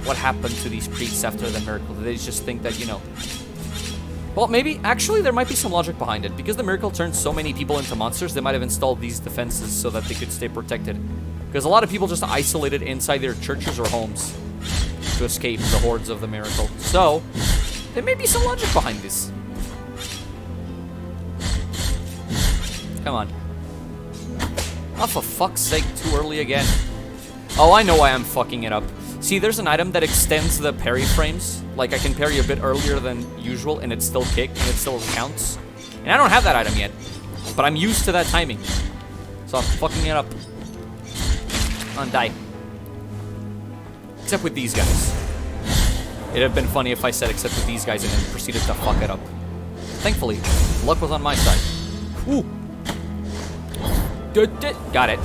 what happened to these priests after the miracle? Did they just think that, you know... Well, maybe, actually, there might be some logic behind it. Because the miracle turned so many people into monsters, they might have installed these defenses so that they could stay protected. Because a lot of people just isolated inside their churches or homes to escape the hordes of the miracle. So, there may be some logic behind this. Come on. Oh, for fuck's sake, too early again. Oh, I know why I'm fucking it up. See, there's an item that extends the parry frames. Like, I can parry a bit earlier than usual, and it still kicks, and it still counts. And I don't have that item yet. But I'm used to that timing. So I'm fucking it up. On die. Except with these guys. It'd have been funny if I said except with these guys and then proceeded to fuck it up. Thankfully, luck was on my side. Ooh. Got it.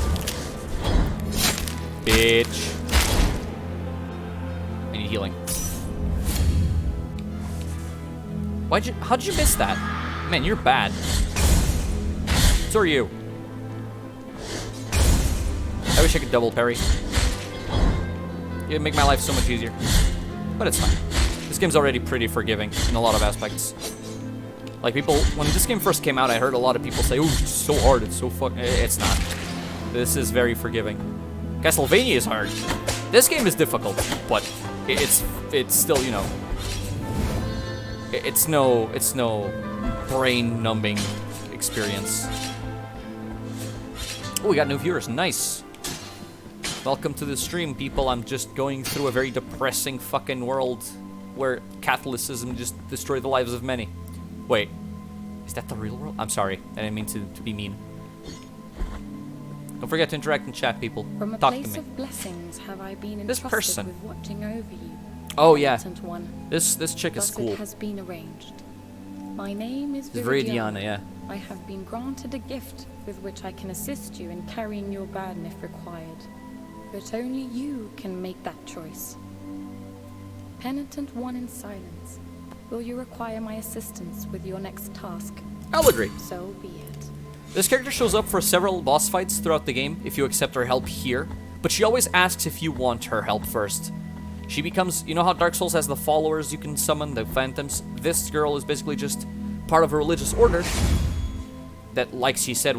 Bitch. I need healing. How'd you miss that? Man, you're bad. So are you. I wish I could double parry. It'd make my life so much easier. But it's fine. This game's already pretty forgiving in a lot of aspects. Like, people, when this game first came out, I heard a lot of people say, oh, it's so hard, it's so fucking... It's not. This is very forgiving. Castlevania is hard. This game is difficult, but it's still, you know... It's no brain-numbing experience. Oh, we got new viewers. Nice. Welcome to the stream, people. I'm just going through a very depressing fucking world where Catholicism just destroyed the lives of many. Wait, is that the real world? I'm sorry, I didn't mean to be mean. Don't forget to interact in chat, people. From a Talk to place me. of blessings have I been This entrusted person. with watching over you. Oh yeah, Penitent one. this chick is Thus cool. it has been arranged. My name is It's Viridiana, yeah. I have been granted a gift with which I can assist you in carrying your burden if required. But only you can make that choice. Penitent one in silence. Will you require my assistance with your next task? I'll agree. So be it. This character shows up for several boss fights throughout the game if you accept her help here, but she always asks if you want her help first. She becomes, you know how Dark Souls has the followers you can summon, the phantoms? This girl is basically just part of a religious order that, like she said,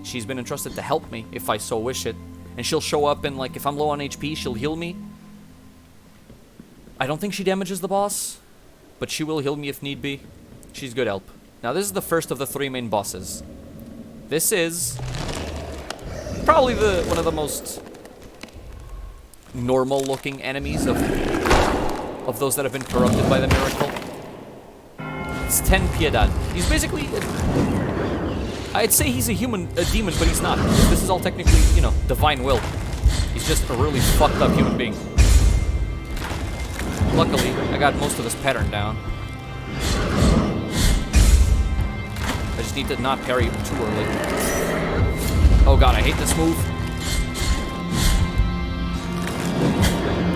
she's been entrusted to help me if I so wish it. And she'll show up and, like, if I'm low on HP, she'll heal me. I don't think she damages the boss, but she will heal me if need be. She's good help. Now, this is the first of the 3 main bosses. This is probably one of the most normal-looking enemies of those that have been corrupted by the miracle. It's Ten Piedad. He's basically... I'd say he's a demon, but he's not. This is all technically, you know, divine will. He's just a really fucked up human being. Luckily, I got most of this pattern down. I just need to not parry too early. Oh god, I hate this move.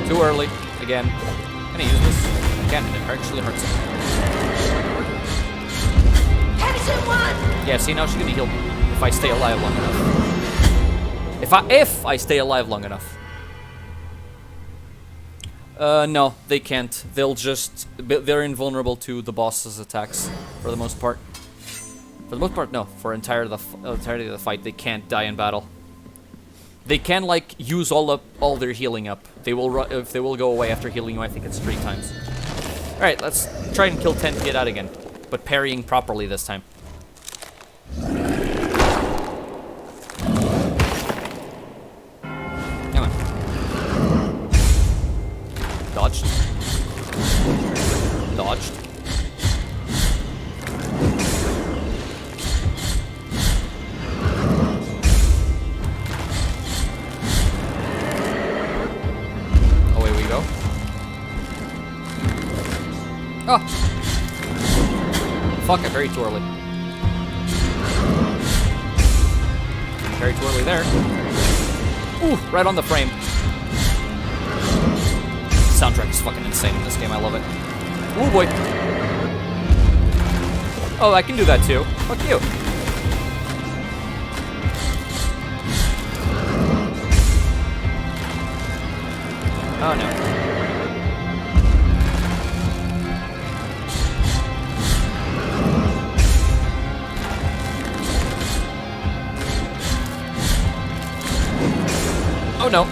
Too early. Again. Can I use this? I can, and it actually hurts him. Yeah, see, now she's gonna heal me if I stay alive long enough. If I stay alive long enough. No, they can't. They're invulnerable to the boss's attacks, for the most part. For the most part, no. For entirety of the fight, they can't die in battle. They can, like, use all their healing up. They will go away after healing you. I think it's 3 times. All right, let's try and kill 10 Piedad again, but parrying properly this time. Come on. Dodged. Dodged. Away we go. Oh! Fuck, I parried too early. Parried too early there. Ooh, right on the frame. Soundtrack is fucking insane in this game, I love it. Oh boy. Oh, I can do that too. Fuck you. Oh no. Oh no.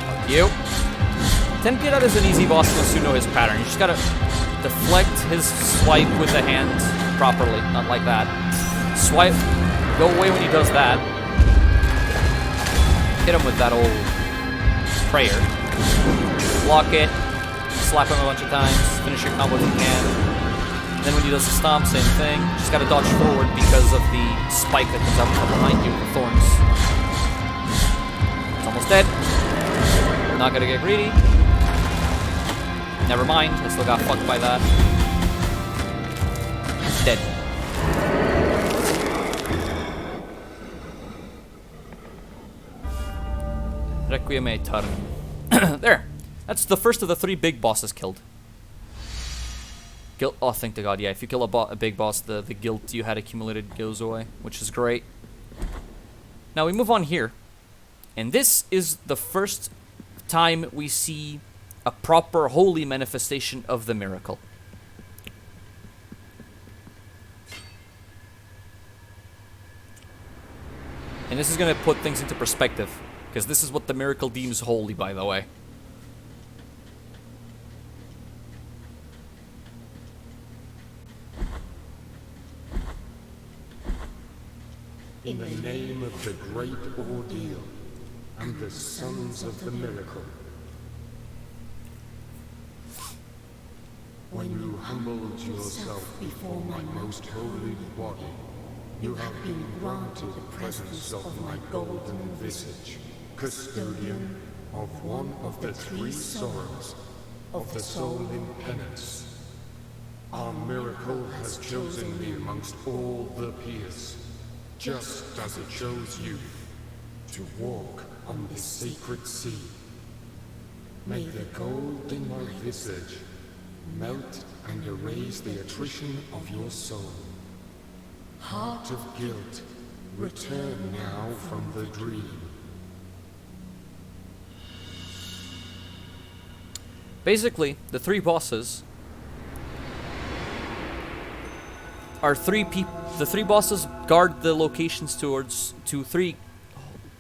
Fuck you. 10 Piedad is an easy boss unless you know his pattern. You just gotta deflect his swipe with the hand properly, not like that. Swipe, go away when he does that. Hit him with that old prayer. Block it, slap him a bunch of times, finish your combo if you can. Then when he does the stomp, same thing. Just gotta dodge forward because of the spike that comes up from behind you with the thorns. It's almost dead. Not gonna get greedy. Never mind, I still got fucked by that. Dead. Requiem Aeternum. There. That's the first of the 3 big bosses killed. Guilt. Oh, thank to God, yeah. If you kill a big boss, the guilt you had accumulated goes away, which is great. Now we move on here. And this is the first time we see a proper holy manifestation of the miracle. And this is going to put things into perspective, because this is what the miracle deems holy, by the way. In the name of the great ordeal and the sons of the miracle, when you humbled yourself before my most holy body, you have been granted the presence of my golden visage, custodian of one of the 3 sorrows of the soul in penance. Our miracle has chosen me amongst all the peers, just as it chose you, to walk on the sacred sea. May the gold in my visage melt and erase the attrition of your soul. Heart of guilt, return now from the dream. Basically, the 3 bosses are 3 people. The 3 bosses guard the locations to 3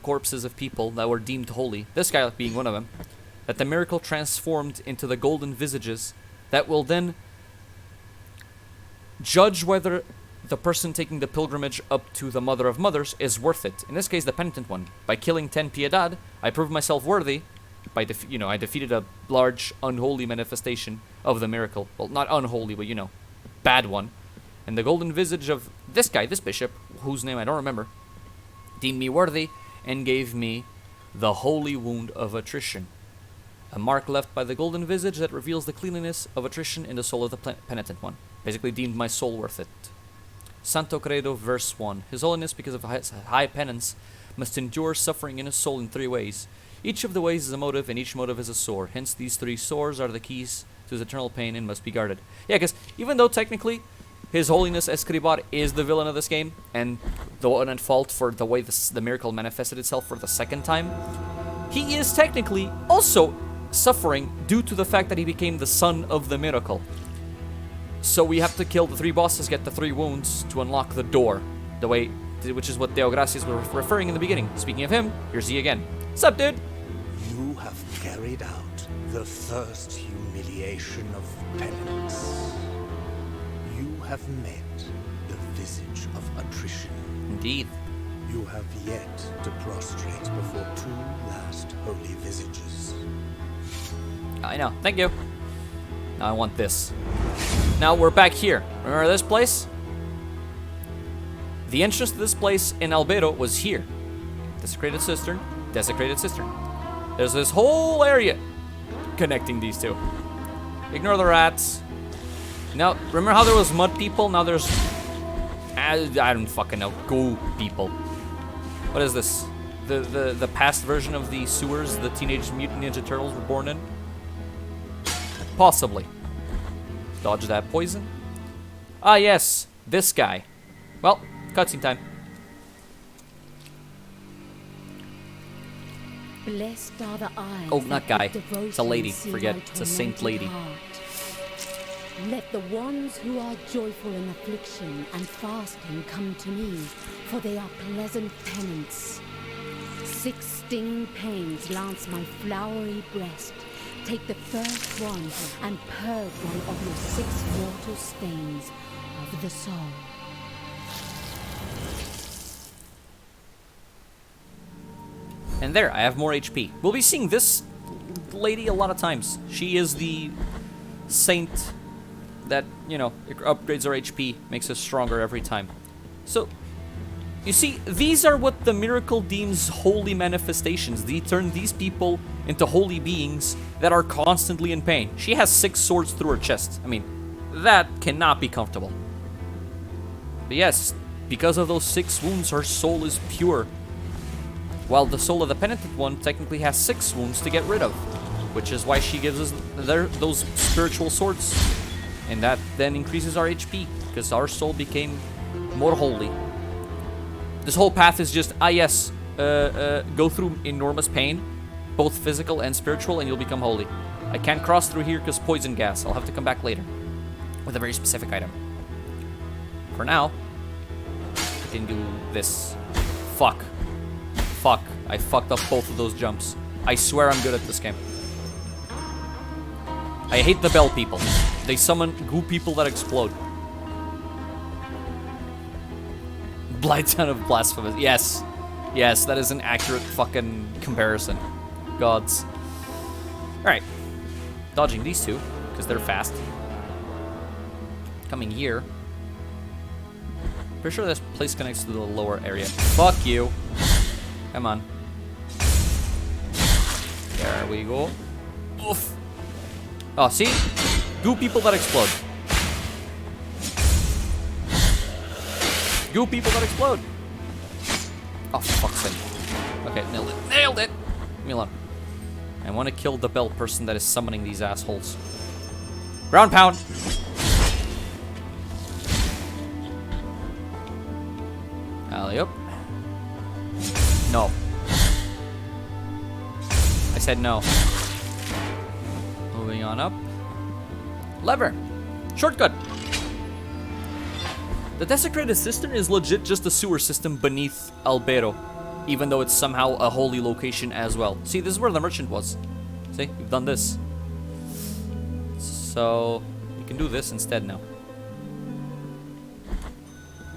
corpses of people that were deemed holy. This guy being one of them. That the miracle transformed into the golden visages that will then judge whether the person taking the pilgrimage up to the Mother of Mothers is worth it. In this case, the penitent one. By killing 10 Piedad, I proved myself worthy. I defeated a large unholy manifestation of the miracle. Well, not unholy, but bad one. And the golden visage of this guy, this bishop, whose name I don't remember, deemed me worthy and gave me the holy wound of attrition. A mark left by the golden visage that reveals the cleanliness of attrition in the soul of the penitent one. Basically deemed my soul worth it. Santo Credo, verse 1. His Holiness, because of his high penance, must endure suffering in his soul in 3 ways. Each of the ways is a motive, and each motive is a sore. Hence, these 3 sores are the keys to his eternal pain and must be guarded. Yeah, because even though technically His Holiness Escribar is the villain of this game, and the one at fault for the way the miracle manifested itself for the 2nd time, he is technically also suffering due to the fact that he became the son of the miracle. So we have to kill the 3 bosses, get the 3 wounds to unlock the door. The way, which is what Deo Gracias were referring in the beginning. Speaking of him, here's he again. Sup, dude? You have carried out the first humiliation of penance. You have met the visage of attrition. Indeed. You have yet to prostrate before 2 last holy visages. I know. Thank you. Now I want this. Now we're back here. Remember this place? The entrance to this place in Albedo was here. Desecrated Cistern. Desecrated Cistern. There's this whole area connecting these two. Ignore the rats. Now, remember how there was mud people? Now there's... I don't fucking know. Goo people. What is this? The past version of the sewers the Teenage Mutant Ninja Turtles were born in? Possibly. Dodge that poison. Ah, yes. This guy. Well, cutscene time. Blessed are the eyes. Oh, not guy. that with devotion It's a lady. see Forget. my It's a saint tormented lady. heart. Let the ones who are joyful in affliction and fasting come to me, for they are pleasant penance. 6 stinging pains lance my flowery breast. Take the first one and purge one of your 6 mortal stains of the soul. And there, I have more HP. We'll be seeing this lady a lot of times. She is the saint that, you know, upgrades our HP, makes us stronger every time. So, you see, these are what the miracle deems holy manifestations. They turn these people into holy beings that are constantly in pain. She has 6 swords through her chest. I mean, that cannot be comfortable. But yes, because of those 6 wounds, her soul is pure. While the soul of the penitent one technically has 6 wounds to get rid of. Which is why she gives us those spiritual swords. And that then increases our HP, because our soul became more holy. This whole path is just, go through enormous pain, both physical and spiritual, and you'll become holy. I can't cross through here because poison gas. I'll have to come back later with a very specific item. For now, I can do this. Fuck. I fucked up both of those jumps. I swear I'm good at this game. I hate the bell people. They summon goo people that explode. Blighttown of Blasphemous. Yes. Yes, that is an accurate fucking comparison. Gods. Alright. Dodging these 2, because they're fast. Coming here. Pretty sure this place connects to the lower area. Fuck you. Come on. There we go. Oof. Oh, see? Goo people that explode. Goo people that explode. Oh, fuck's sake. Okay, nailed it. Nailed it! Leave me alone. I want to kill the bell person that is summoning these assholes. Ground pound! Alley-oop. No. I said no. Moving on up. Lever. Shortcut. The Desecrated Cistern is legit just a sewer system beneath Albedo, even though it's somehow a holy location as well. See, this is where the merchant was. See, we've done this. So, we can do this instead now.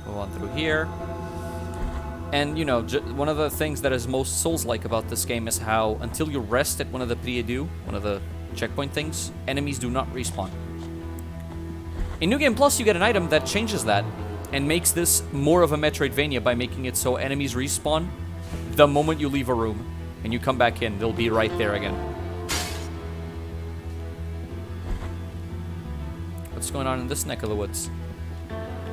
Go on through here. And, you know, one of the things that is most Souls-like about this game is how, until you rest at one of the Priyedu, one of the checkpoint things, enemies do not respawn. In New Game Plus, you get an item that changes that, and makes this more of a Metroidvania by making it so enemies respawn the moment you leave a room, and you come back in, they'll be right there again. What's going on in this neck of the woods?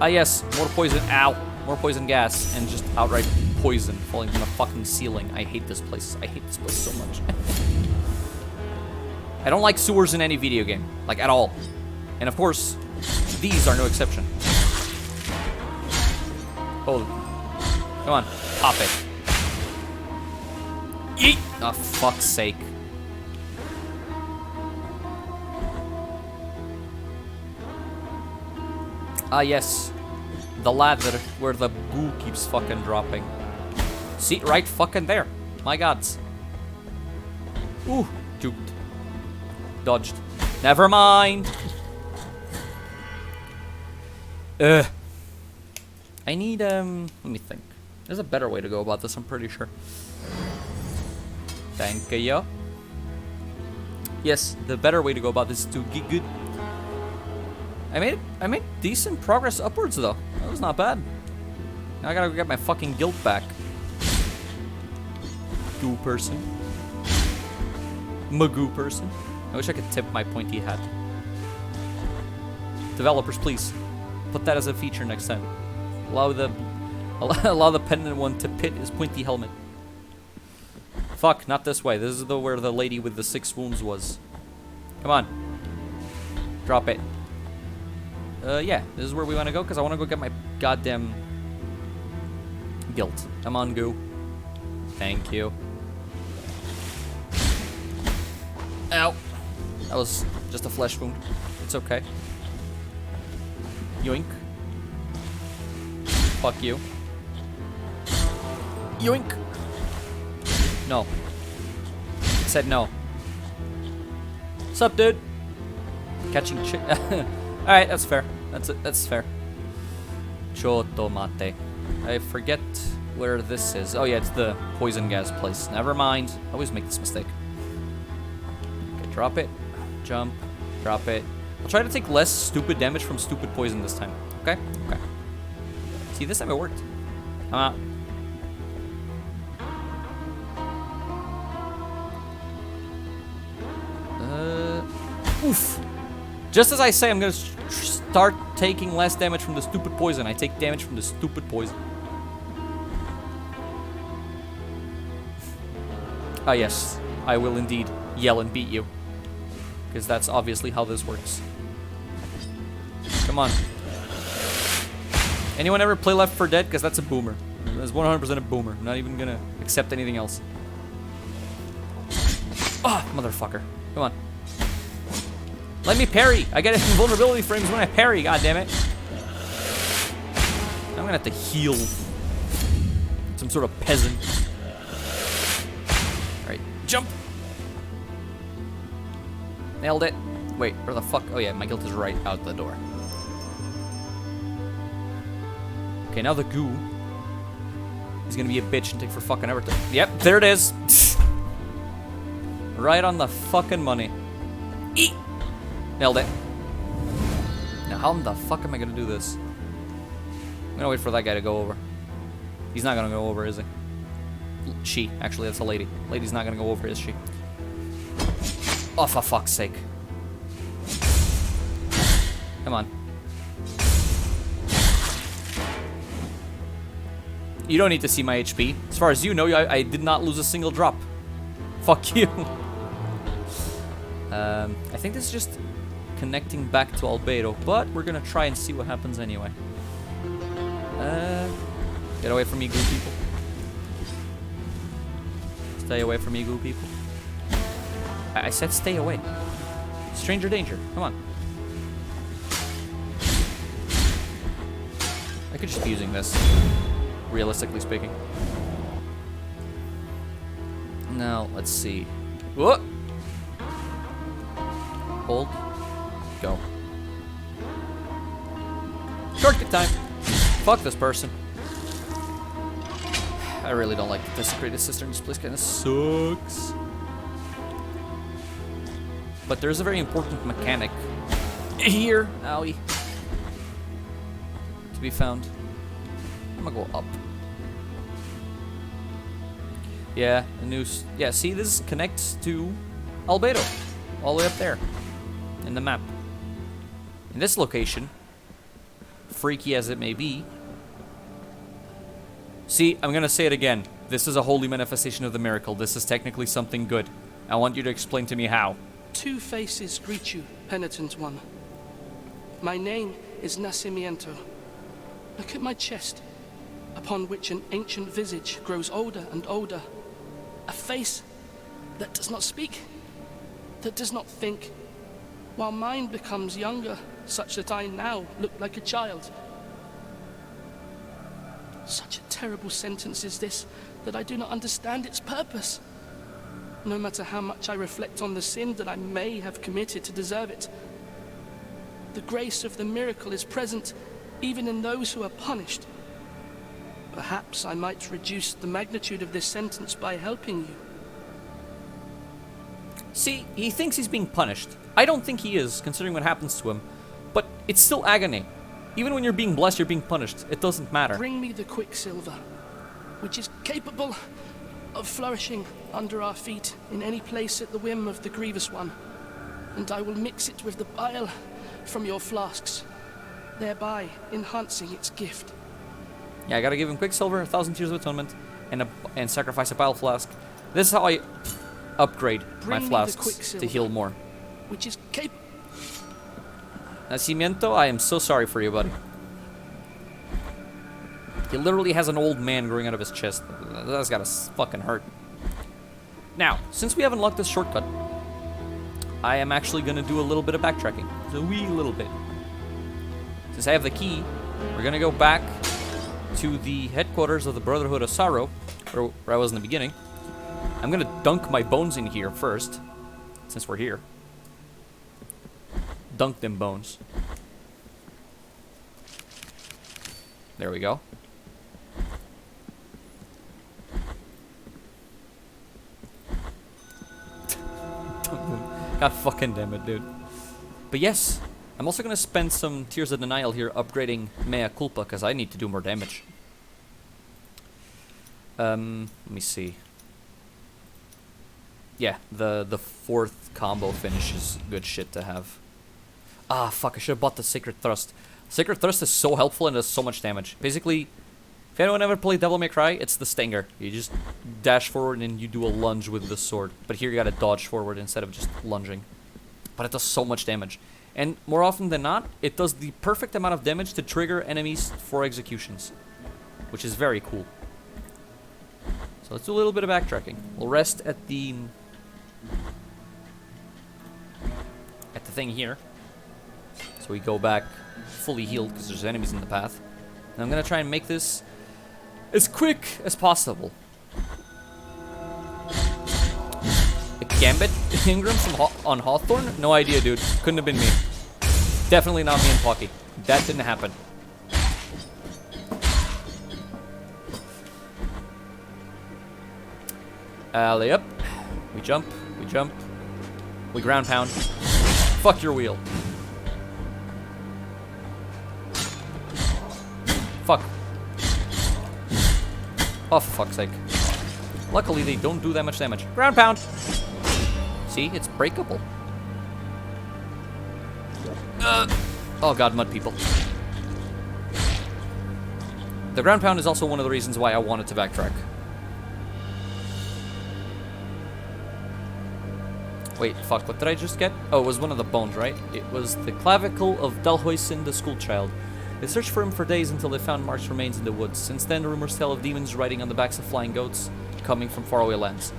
Ah yes, more poison, ow! More poison gas, and just outright poison falling from the fucking ceiling. I hate this place. I hate this place so much. I don't like sewers in any video game. Like, at all. And of course, these are no exception. Oh. Come on. Pop it. Yeet! Oh, fuck's sake. Ah, yes. The ladder where the goo keeps fucking dropping. See, right fucking there. My gods. Ooh, juked. Dodged. Never mind. I need, let me think. There's a better way to go about this, I'm pretty sure. Thank you. Yes, the better way to go about this is to get good. I made decent progress upwards though. That was not bad. Now I gotta go get my fucking guilt back. Goo person. Magoo person. I wish I could tip my pointy hat. Developers, please. Put that as a feature next time. Allow the pendant one to pit his pointy helmet. Fuck, not this way. This is where the lady with the 6 wounds was. Come on. Drop it. Yeah, this is where we want to go, because I want to go get my goddamn guilt. Come on, goo. Thank you. Ow. That was just a flesh wound. It's okay. Yoink. Fuck you. Yoink. No. I said no. Sup, dude? Catching chick. Alright, that's fair. That's fair. Chotomate. I forget where this is. Oh yeah, it's the poison gas place. Never mind. I always make this mistake. Okay, drop it. Jump. Drop it. I'll try to take less stupid damage from stupid poison this time. Okay? Okay. See, this time it worked. I'm out. Oof. Just as I say, I'm gonna start taking less damage from the stupid poison. I take damage from the stupid poison. Ah, yes. I will indeed yell and beat you. Because that's obviously how this works. Come on. Anyone ever play Left 4 Dead? Because that's a boomer. That's 100% a boomer. I'm not even gonna accept anything else. Ah, motherfucker. Come on. Let me parry. I get invulnerability frames when I parry. God damn it. I'm gonna have to heal. Some sort of peasant. Alright, jump. Nailed it. Wait, where the fuck? Oh yeah, my guilt is right out the door. Okay, now the goo is gonna be a bitch and take for fucking ever to. Yep, there it is. Right on the fucking money. Eat. Nailed it. Now how the fuck am I gonna do this? I'm gonna wait for that guy to go over. He's not gonna go over, is he? She. Actually, that's a lady. Lady's not gonna go over, is she? Oh, for fuck's sake. Come on. You don't need to see my HP. As far as you know, I did not lose a single drop. Fuck you. I think this is just connecting back to Albedo, but we're gonna try and see what happens anyway. Get away from me, goo people. Stay away from me, goo people. I said stay away. Stranger danger. Come on. I could just be using this, realistically speaking. Now, let's see. Whoa! Hold. Go. Shortcut time. Fuck this person. I really don't like the desecrated cistern. This place kind of sucks. But there's a very important mechanic here, owie, to be found. I'm gonna go up. Yeah, the new. Yeah, see, this connects to Albedo, all the way up there in the map. In this location, freaky as it may be. See, I'm gonna say it again. This is a holy manifestation of the miracle. This is technically something good. I want you to explain to me how. 2 faces greet you, penitent one. My name is Nacimiento. Look at my chest, upon which an ancient visage grows older and older. A face that does not speak, that does not think, while mine becomes younger, such that I now look like a child. Such a terrible sentence is this, that I do not understand its purpose. No matter how much I reflect on the sin that I may have committed to deserve it, the grace of the miracle is present even in those who are punished. Perhaps I might reduce the magnitude of this sentence by helping you. See, he thinks he's being punished. I don't think he is, considering what happens to him. But it's still agony. Even when you're being blessed, you're being punished. It doesn't matter. Bring me the Quicksilver, which is capable of flourishing under our feet in any place at the whim of the Grievous One, and I will mix it with the bile from your flasks, thereby enhancing its gift. Yeah, I gotta give him Quicksilver, 1,000 Tears of Atonement, and sacrifice a bile flask. This is how I upgrade my flasks to heal more. Which is capable. Nacimiento, I am so sorry for you, buddy. He literally has an old man growing out of his chest. That's gotta fucking hurt. Now, since we have unlocked this shortcut, I am actually gonna do a little bit of backtracking. Just a wee little bit. Since I have the key, we're gonna go back to the headquarters of the Brotherhood of Sorrow, where I was in the beginning. I'm gonna dunk my bones in here first, since we're here. Dunk them bones. There we go. God fucking damn it, dude. But yes, I'm also gonna spend some Tears of Denial here upgrading Mea Culpa, because I need to do more damage. Let me see. Yeah, the fourth combo finish is good shit to have. Ah, fuck, I should have bought the Sacred Thrust. Sacred Thrust is so helpful and does so much damage. Basically, if anyone ever played Devil May Cry, it's the Stinger. You just dash forward and you do a lunge with the sword. But here you gotta dodge forward instead of just lunging. But it does so much damage. And more often than not, it does the perfect amount of damage to trigger enemies for executions. Which is very cool. So let's do a little bit of backtracking. We'll rest at the thing here. So we go back fully healed because there's enemies in the path. And I'm gonna try and make this as quick as possible. A Gambit Ingram on Hawthorne? No idea, dude. Couldn't have been me. Definitely not me and Pocky. That didn't happen. Alley up. We jump. We jump. We ground pound. Fuck your wheel. Fuck. Oh, for fuck's sake. Luckily, they don't do that much damage. Ground pound! See? It's breakable. Oh god, mud people. The ground pound is also one of the reasons why I wanted to backtrack. Wait, fuck, what did I just get? Oh, it was one of the bones, right? It was the clavicle of Dalhoisin, the schoolchild. They searched for him for days until they found Mark's remains in the woods. Since then, the rumors tell of demons riding on the backs of flying goats, coming from faraway lands.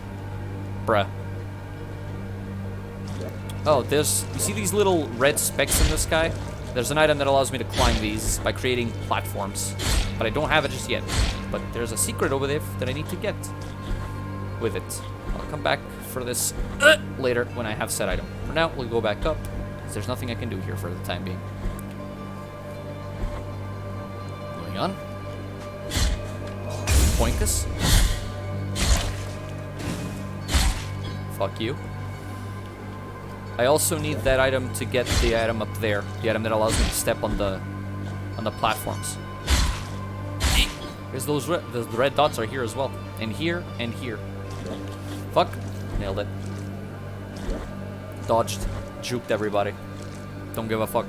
Bruh. Oh, you see these little red specks in the sky? There's an item that allows me to climb these by creating platforms. But I don't have it just yet. But there's a secret over there that I need to get with it. I'll come back for this later when I have said item. For now, we'll go back up, because there's nothing I can do here for the time being. Going on. Poinkus. Fuck you. I also need that item to get the item up there. The item that allows me to step on the platforms. Because the red dots are here as well. And here, and here. Fuck. Nailed it. Dodged. Juked everybody. Don't give a fuck.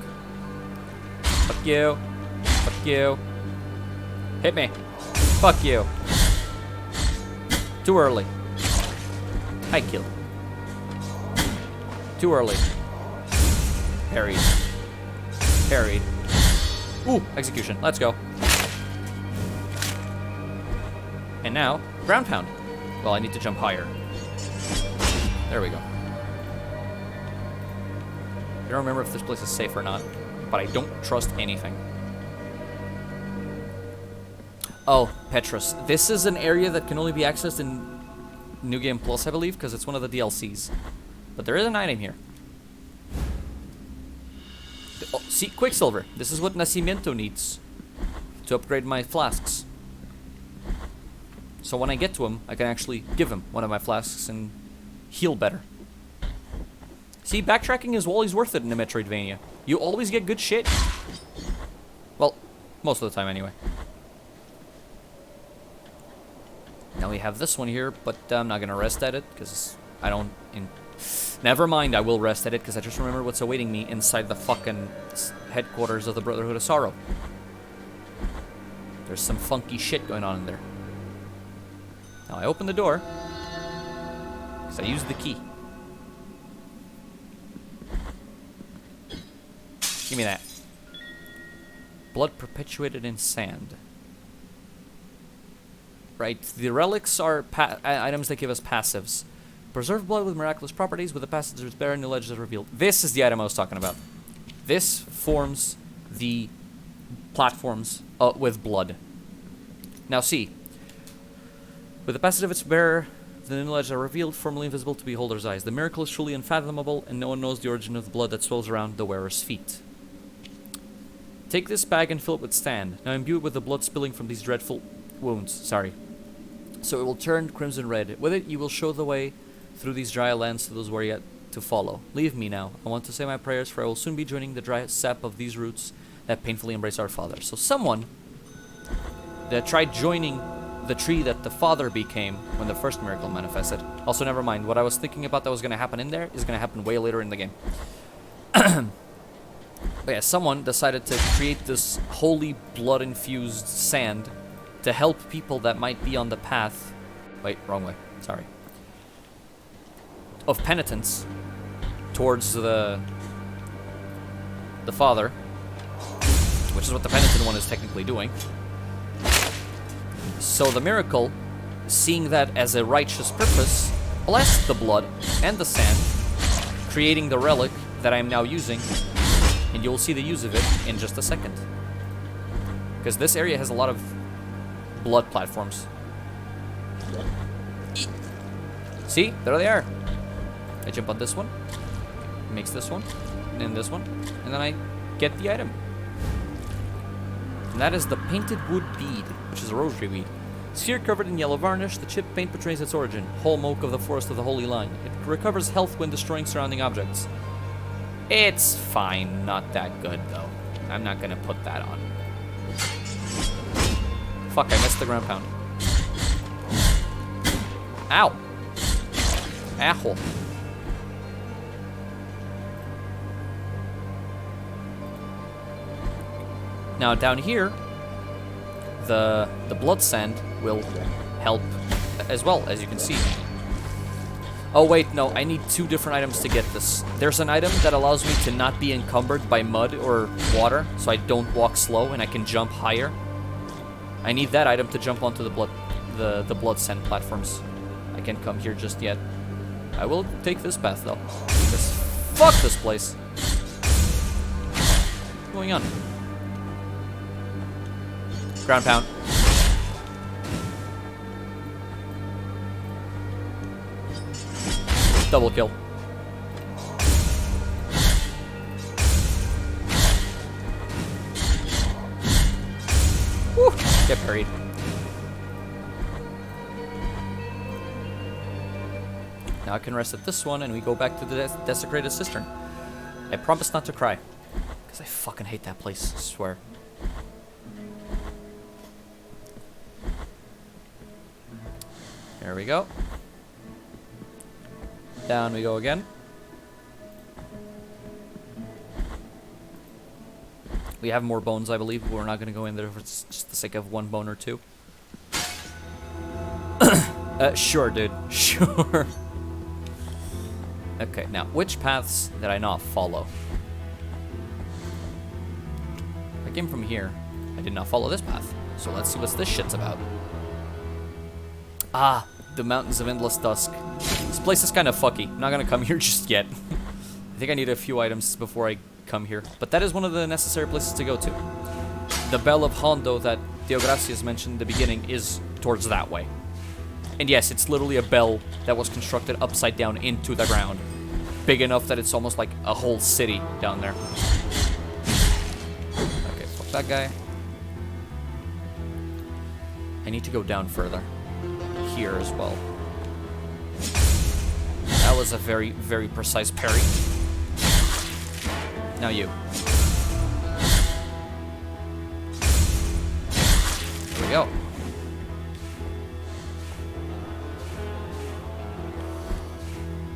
Fuck you. Fuck you. Hit me. Fuck you. Too early. I killed. Too early. Parried. Parried. Ooh, execution. Let's go. And now, ground pound. Well, I need to jump higher. There we go. I don't remember if this place is safe or not, but I don't trust anything. Oh, Petrus. This is an area that can only be accessed in New Game Plus, I believe, because it's one of the DLCs. But there is an item here. Oh, see, Quicksilver. This is what Nacimiento needs to upgrade my flasks. So when I get to him, I can actually give him one of my flasks and heal better. See, backtracking is always worth it in a Metroidvania. You always get good shit. Well, most of the time anyway. Now we have this one here, but I'm not gonna rest at it, because I don't... Never mind, I will rest at it, because I just remember what's awaiting me inside the fucking headquarters of the Brotherhood of Sorrow. There's some funky shit going on in there. Now I open the door, because I used the key. Give me that. Blood perpetuated in sand. Right, the relics are items that give us passives. Preserve blood with miraculous properties with the passage's bearer, new legends are revealed. This is the item I was talking about. This forms the platforms with blood. Now see, with the passage of its bearer, the new legends are revealed, formerly invisible to beholder's eyes. The miracle is truly unfathomable, and no one knows the origin of the blood that swells around the wearer's feet. Take this bag and fill it with sand. Now imbue it with the blood spilling from these dreadful wounds. So it will turn crimson red. With it, you will show the way through these dry lands to those who are yet to follow. Leave me now. I want to say my prayers, for I will soon be joining the dry sap of these roots that painfully embrace our Father. So someone that tried joining the tree that the Father became when the first miracle manifested. Also, never mind. What I was thinking about that was going to happen in there is going to happen way later in the game. But yeah, someone decided to create this holy blood-infused sand to help people that might be on the path. Wait, wrong way. Sorry. Of penitence towards the Father, which is what the penitent one is technically doing. So the miracle, seeing that as a righteous purpose, blessed the blood and the sand, creating the relic that I am now using, and you'll see the use of it in just a second. Because this area has a lot of blood platforms. See? There they are. I jump on this one, makes this one, and then this one, and then I get the item. And that is the painted wood bead, which is a rosary weed. Sphere covered in yellow varnish, the chipped paint portrays its origin. Holm oak of the forest of the Holy Line. It recovers health when destroying surrounding objects. It's fine, not that good though. I'm not gonna put that on. Fuck, I missed the ground pound. Ow! Asshole. Now down here, the blood sand will help as well, as you can see. Oh wait, no, I need two different items to get this. There's an item that allows me to not be encumbered by mud or water, so I don't walk slow and I can jump higher. I need that item to jump onto the blood sand platforms. I can't come here just yet. I will take this path though. Because fuck this place. What's going on? Ground pound. Double kill. Woo! Get buried. Now I can rest at this one and we go back to the desecrated cistern. I promise not to cry. Because I fucking hate that place, I swear. There we go. Down we go again. We have more bones, I believe, but we're not going to go in there for just the sake of one bone or two. Sure, dude. Sure. Okay, now, which paths did I not follow? I came from here. I did not follow this path. So let's see what this shit's about. Ah, the Mountains of Endless Dusk. This place is kind of fucky. I'm not gonna come here just yet. I think I need a few items before I come here. But that is one of the necessary places to go to. The Bell of Hondo that Deogracias mentioned in the beginning is towards that way. And yes, it's literally a bell that was constructed upside down into the ground. Big enough that it's almost like a whole city down there. Okay, fuck that guy. I need to go down further. Here as well. That was a very, very precise parry. Now you. Here we go.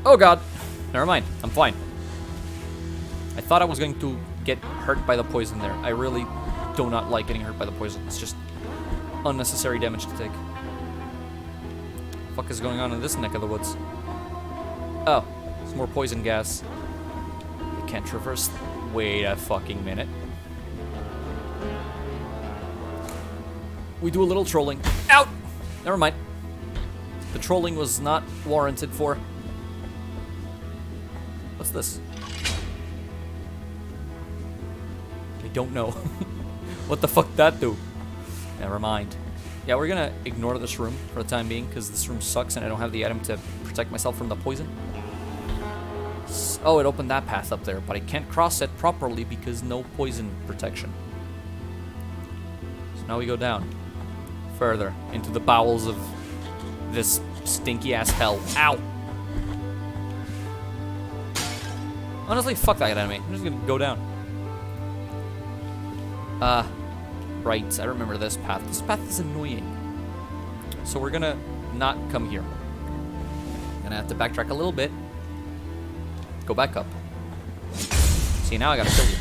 Oh god. Never mind. I'm fine. I thought I was going to get hurt by the poison there. I really do not like getting hurt by the poison. It's just unnecessary damage to take. What the fuck is going on in this neck of the woods? Oh, it's more poison gas. I can't traverse. Wait a fucking minute. We do a little trolling. Out! Never mind. The trolling was not warranted for. What's this? I don't know. What the fuck that do? Never mind. Yeah, we're gonna ignore this room for the time being, because this room sucks and I don't have the item to protect myself from the poison. Oh, it opened that path up there, but I can't cross it properly because no poison protection. So now we go down. Further into the bowels of this stinky ass hell. Ow! Honestly, fuck that enemy. I'm just gonna go down. Right, I remember this path. This path is annoying. So we're gonna not come here. Gonna have to backtrack a little bit. Go back up. See, now I gotta kill you,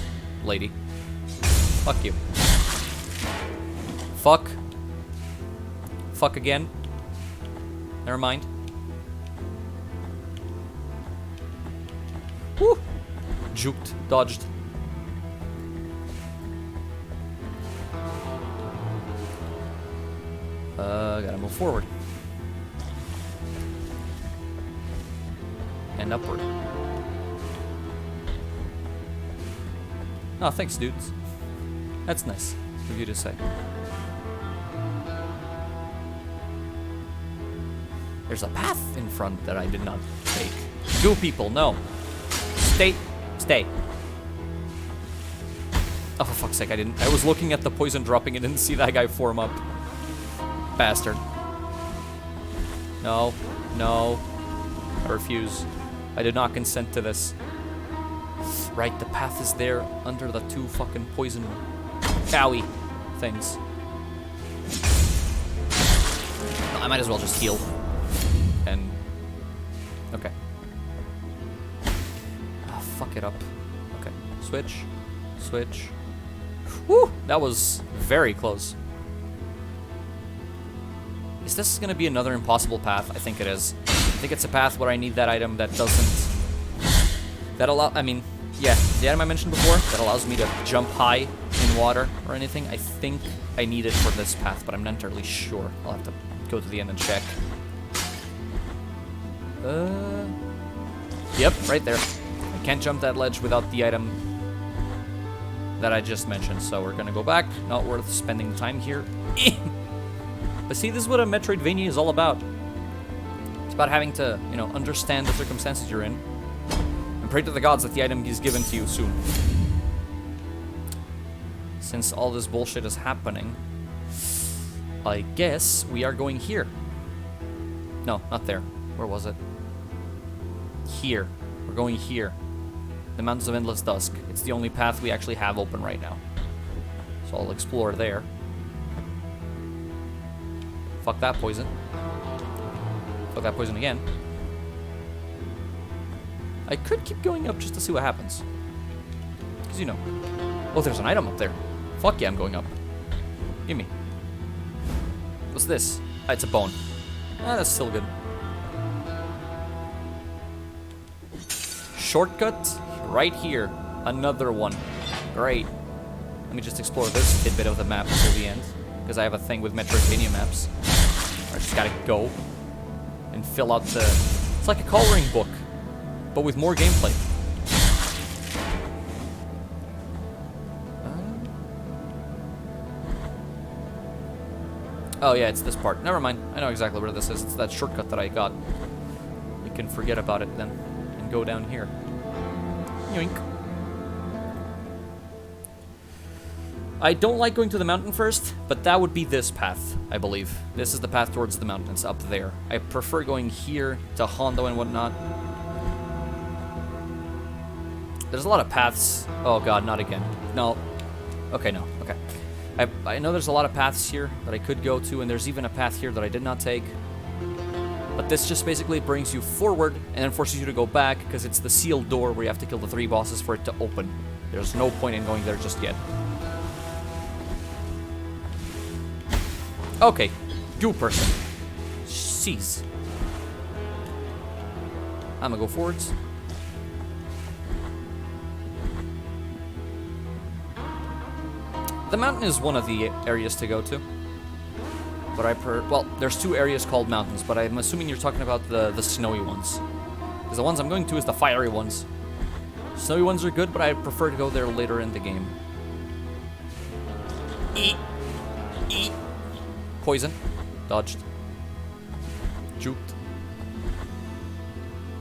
lady. Fuck you. Fuck. Fuck again. Never mind. Woo! Juked. Dodged. Gotta move forward. And upward. Oh, thanks, dudes. That's nice of you to say. There's a path in front that I did not take. Goo people, no. Stay. Oh, for fuck's sake, I was looking at the poison dropping and didn't see that guy form up. Bastard. No. I refuse. I did not consent to this. Right, the path is there under the two fucking poison owie things. I might as well just heal. And... okay. Ah, fuck it up. Okay. Switch. Woo! That was very close. Is this gonna be another impossible path? I think it is. I think it's a path where I need that item that doesn't... yeah, the item I mentioned before that allows me to jump high in water or anything. I think I need it for this path, but I'm not entirely sure. I'll have to go to the end and check. Yep, right there. I can't jump that ledge without the item that I just mentioned, so we're gonna go back. Not worth spending time here. But see, this is what a Metroidvania is all about. It's about having to, understand the circumstances you're in. And pray to the gods that the item is given to you soon. Since all this bullshit is happening, I guess we are going here. No, not there. Where was it? Here. We're going here. The Mountains of Endless Dusk. It's the only path we actually have open right now. So I'll explore there. Fuck that poison. Fuck that poison again. I could keep going up just to see what happens. Because, oh, there's an item up there. Fuck yeah, I'm going up. Gimme. What's this? Ah, it's a bone. Ah, that's still good. Shortcut right here. Another one. Great. Let me just explore this tidbit of the map until the end. Because I have a thing with Metroidvania maps. I just gotta go and fill out the... It's like a coloring book, but with more gameplay. Oh yeah, it's this part. Never mind. I know exactly where this is. It's that shortcut that I got. We can forget about it then and go down here. Yoink. I don't like going to the mountain first, but that would be this path, I believe. This is the path towards the mountains up there. I prefer going here to Hondo and whatnot. There's a lot of paths. Oh god, not again. No. Okay, no. Okay. I know there's a lot of paths here that I could go to, and there's even a path here that I did not take. But this just basically brings you forward and then forces you to go back because it's the sealed door where you have to kill the 3 bosses for it to open. There's no point in going there just yet. Okay, you person. Jeez. I'm gonna go forwards. The mountain is one of the areas to go to. But well, there's 2 areas called mountains, but I'm assuming you're talking about the snowy ones. Because the ones I'm going to is the fiery ones. Snowy ones are good, but I prefer to go there later in the game. Eat. Eat. Poison. Dodged. Juked.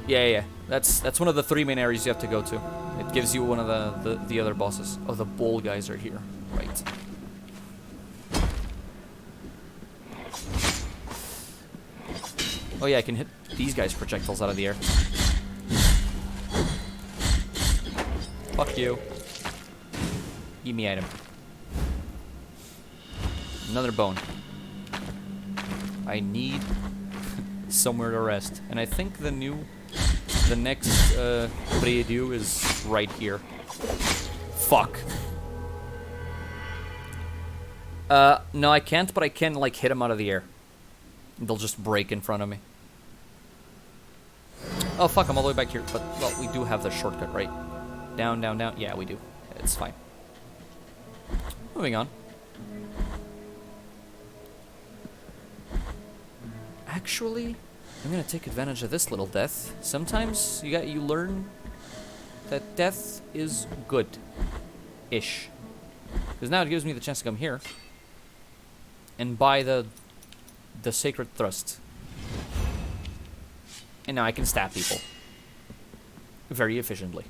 Yeah. That's one of the 3 main areas you have to go to. It gives you one of the other bosses. Oh, the bull guys are here. Right. Oh yeah, I can hit these guys' projectiles out of the air. Fuck you. Give me item. Another bone. I need somewhere to rest. And I think the next Bredieu is right here. Fuck. No, I can't, but I can, like, hit them out of the air. They'll just break in front of me. Oh, fuck, I'm all the way back here. But, well, we do have the shortcut, right? Down, down, down. Yeah, we do. It's fine. Moving on. Actually, I'm gonna take advantage of this little death. Sometimes you learn that death is good-ish. Because now it gives me the chance to come here and buy the Sacred Thrust. And now I can stab people very efficiently.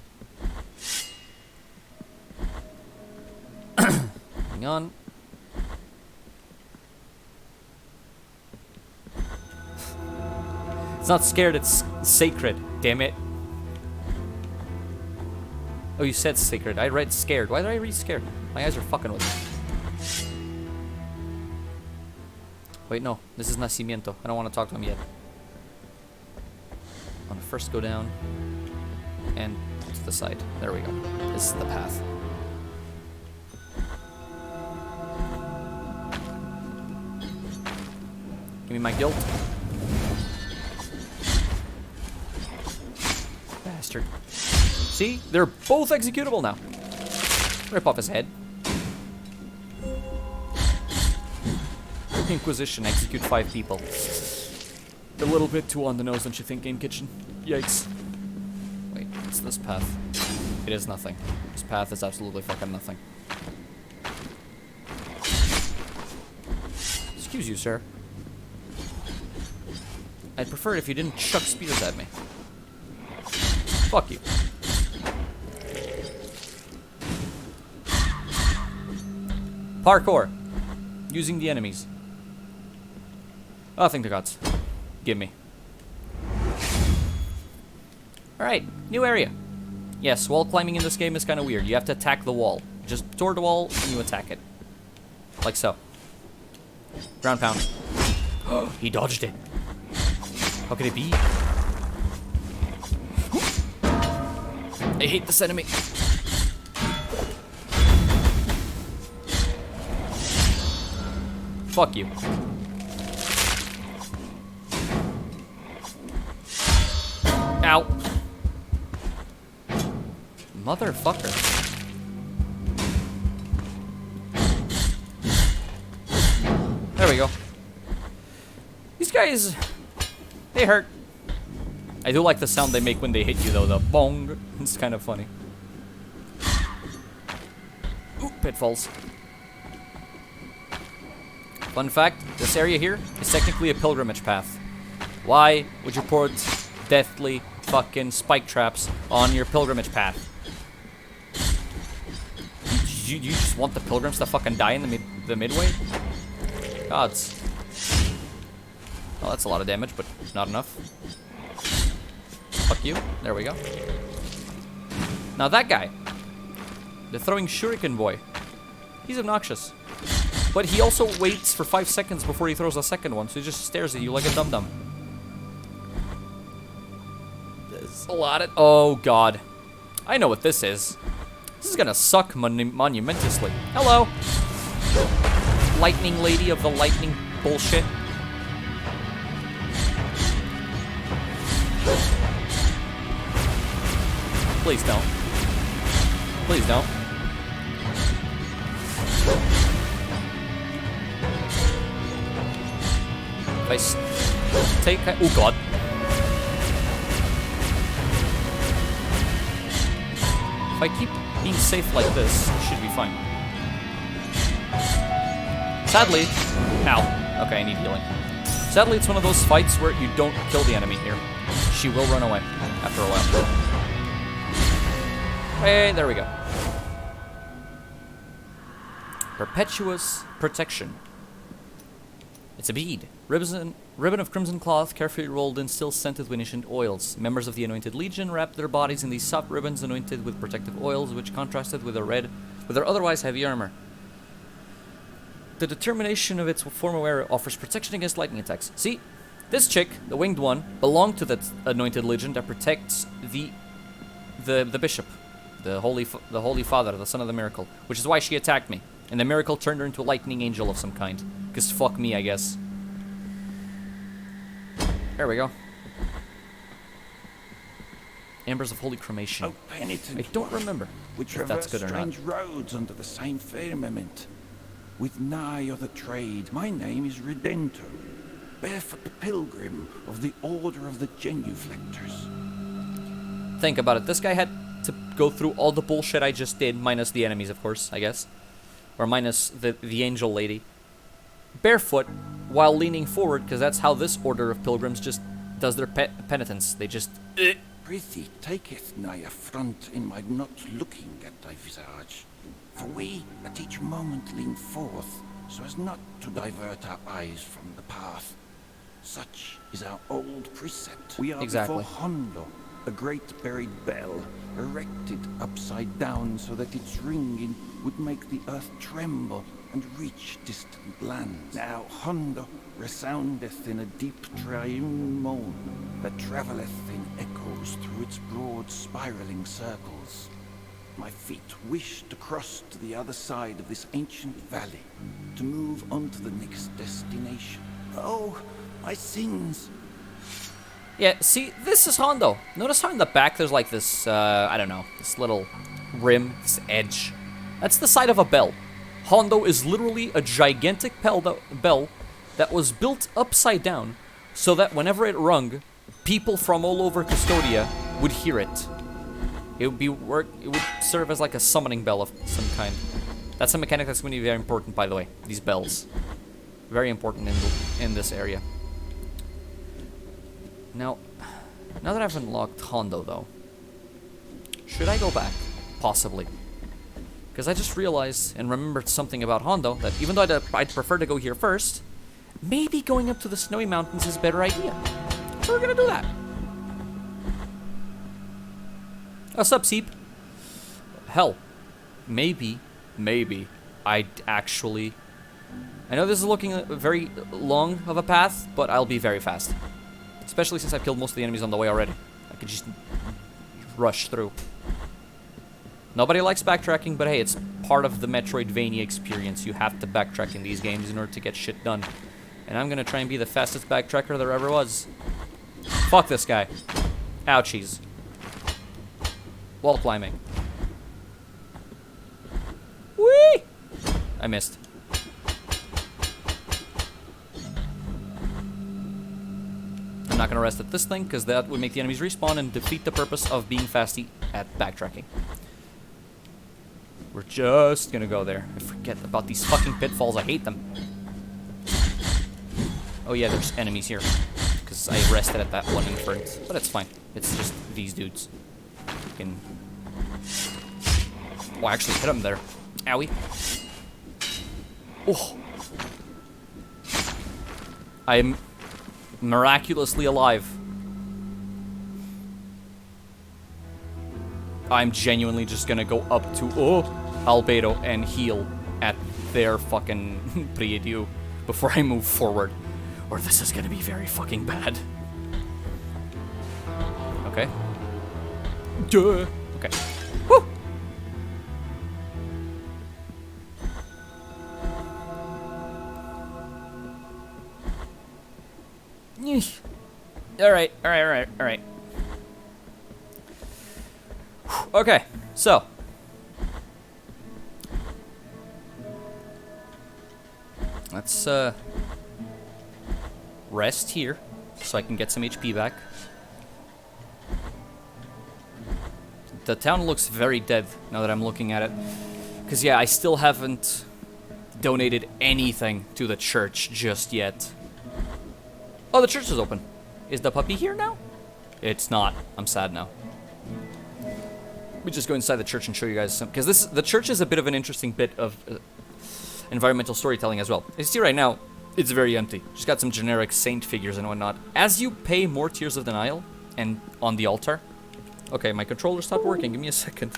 Hang on. It's not scared, it's sacred, damn it. Oh, you said sacred. I read scared. Why did I read scared? My eyes are fucking with me. Wait, no. This is Nacimiento. I don't want to talk to him yet. I want to first go down and to the side. There we go. This is the path. Give me my guilt. Bastard. See? They're both executable now. Rip off his head. Inquisition, execute 5 people. A little bit too on the nose, don't you think, Game Kitchen? Yikes. Wait, what's this path? It is nothing. This path is absolutely fucking nothing. Excuse you, sir. I'd prefer it if you didn't chuck spears at me. Fuck you. Parkour. Using the enemies. Oh, thank the gods. Give me. Alright, new area. Yes, wall climbing in this game is kind of weird. You have to attack the wall. Just toward the wall and you attack it. Like so. Ground pound. He dodged it. How could it be? I hate this enemy. Fuck you. Ow. Motherfucker. There we go. These guys, they hurt. I do like the sound they make when they hit you though, the bong. It's kind of funny. Ooh, pitfalls. Fun fact, this area here is technically a pilgrimage path. Why would you put deathly fucking spike traps on your pilgrimage path? You just want the pilgrims to fucking die in the midway? Gods. Well, that's a lot of damage, but not enough. Fuck you. There we go. Now that guy, the throwing shuriken boy, he's obnoxious. But he also waits for 5 seconds before he throws a second one, so he just stares at you like a dum-dum. There's a lot of... Oh, God. I know what this is. This is gonna suck monumentously. Hello! Lightning lady of the lightning bullshit. Please don't. Please don't. If I take... Oh, God. If I keep being safe like this, it should be fine. Sadly... Ow. Okay, I need healing. Sadly, it's one of those fights where you don't kill the enemy here. She will run away after a while. Hey, there we go. Perpetuous protection. It's a bead. Ribbon of crimson cloth, carefully rolled in, still scented with ancient oils. Members of the Anointed Legion wrapped their bodies in these soft ribbons anointed with protective oils, which contrasted with their otherwise heavy armor. The determination of its former wearer offers protection against lightning attacks. See, this chick, the winged one, belonged to that Anointed Legion that protects the bishop, the Holy Father, the Son of the Miracle, which is why she attacked me. And the miracle turned her into a lightning angel of some kind. Because fuck me, I guess. There we go. Embers of Holy Cremation. Oh, penitent I don't remember which if that's good or not. strange roads under the same firmament. With nigh other trade, my name is Redento, barefoot the pilgrim of the Order of the Genuflectors. Think about it. This guy had to go through all the bullshit I just did, minus the enemies, of course, I guess. Or minus the angel lady. Barefoot, while leaning forward, because that's how this order of pilgrims just does their penitence. They just... Prithee, taketh nigh affront in my not looking at thy visage. For we at each moment lean forth, so as not to divert our eyes from the path. Such is our old precept. We are before Hondo, a great buried bell, erected upside down so that its ringing would make the earth tremble and reach distant lands. Now Hondo resoundeth in a deep triune moan that travelleth in echoes through its broad spiraling circles. My feet wish to cross to the other side of this ancient valley, to move on to the next destination. Oh, my sins! Yeah, see, this is Hondo. Notice how in the back there's like this, I don't know, this little rim, this edge. That's the side of a bell. Hondo is literally a gigantic bell that was built upside down so that whenever it rung, people from all over Custodia would hear it. It would serve as like a summoning bell of some kind. That's a mechanic that's going to be very important, by the way. These bells, very important in this area. Now that I've unlocked Hondo, though, should I go back? Possibly. Because I just realized and remembered something about Hondo that even though I'd prefer to go here first, maybe going up to the snowy mountains is a better idea. So we're gonna do that. What's up, Seep? Hell, maybe I'd actually... I know this is looking very long of a path, but I'll be very fast. Especially since I've killed most of the enemies on the way already. I could just rush through. Nobody likes backtracking, but hey, it's part of the Metroidvania experience. You have to backtrack in these games in order to get shit done. And I'm gonna try and be the fastest backtracker there ever was. Fuck this guy. Ouchies. Wall climbing. Whee! I missed. I'm not gonna rest at this thing, because that would make the enemies respawn and defeat the purpose of being fasty at backtracking. We're just gonna go there. I forget about these fucking pitfalls. I hate them. Oh yeah, there's enemies here. Because I rested at that one inference. But it's fine. It's just these dudes. Can... Oh, I actually hit him there. Owie. Oh. I'm miraculously alive. I'm genuinely just gonna go up to Albedo and heal at their fucking prie-dieu before I move forward. Or this is gonna be very fucking bad. Okay. Duh. Okay. Woo! Alright, alright. Okay, so. Let's, rest here, so I can get some HP back. The town looks very dead, now that I'm looking at it. Because, yeah, I still haven't donated anything to the church just yet. Oh, the church is open. Is the puppy here now? It's not. I'm sad now. Let me just go inside the church and show you guys some... Because the church is a bit of an interesting bit of environmental storytelling as well. As you see right now, it's very empty. Just got some generic saint figures and whatnot. As you pay more Tears of Denial, and on the altar... Okay, my controller stopped working. Give me a second.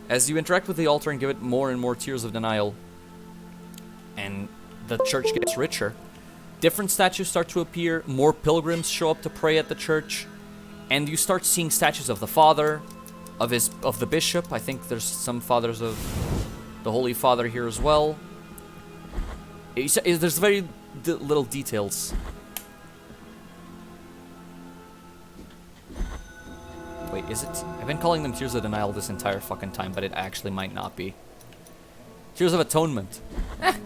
As you interact with the altar and give it more and more Tears of Denial, and the church gets richer, different statues start to appear, more pilgrims show up to pray at the church, and you start seeing statues of the father, of the bishop. I think there's some fathers of the Holy Father here as well. There's very little details. Wait, is it? I've been calling them Tears of Denial this entire fucking time, but it actually might not be. Tears of Atonement.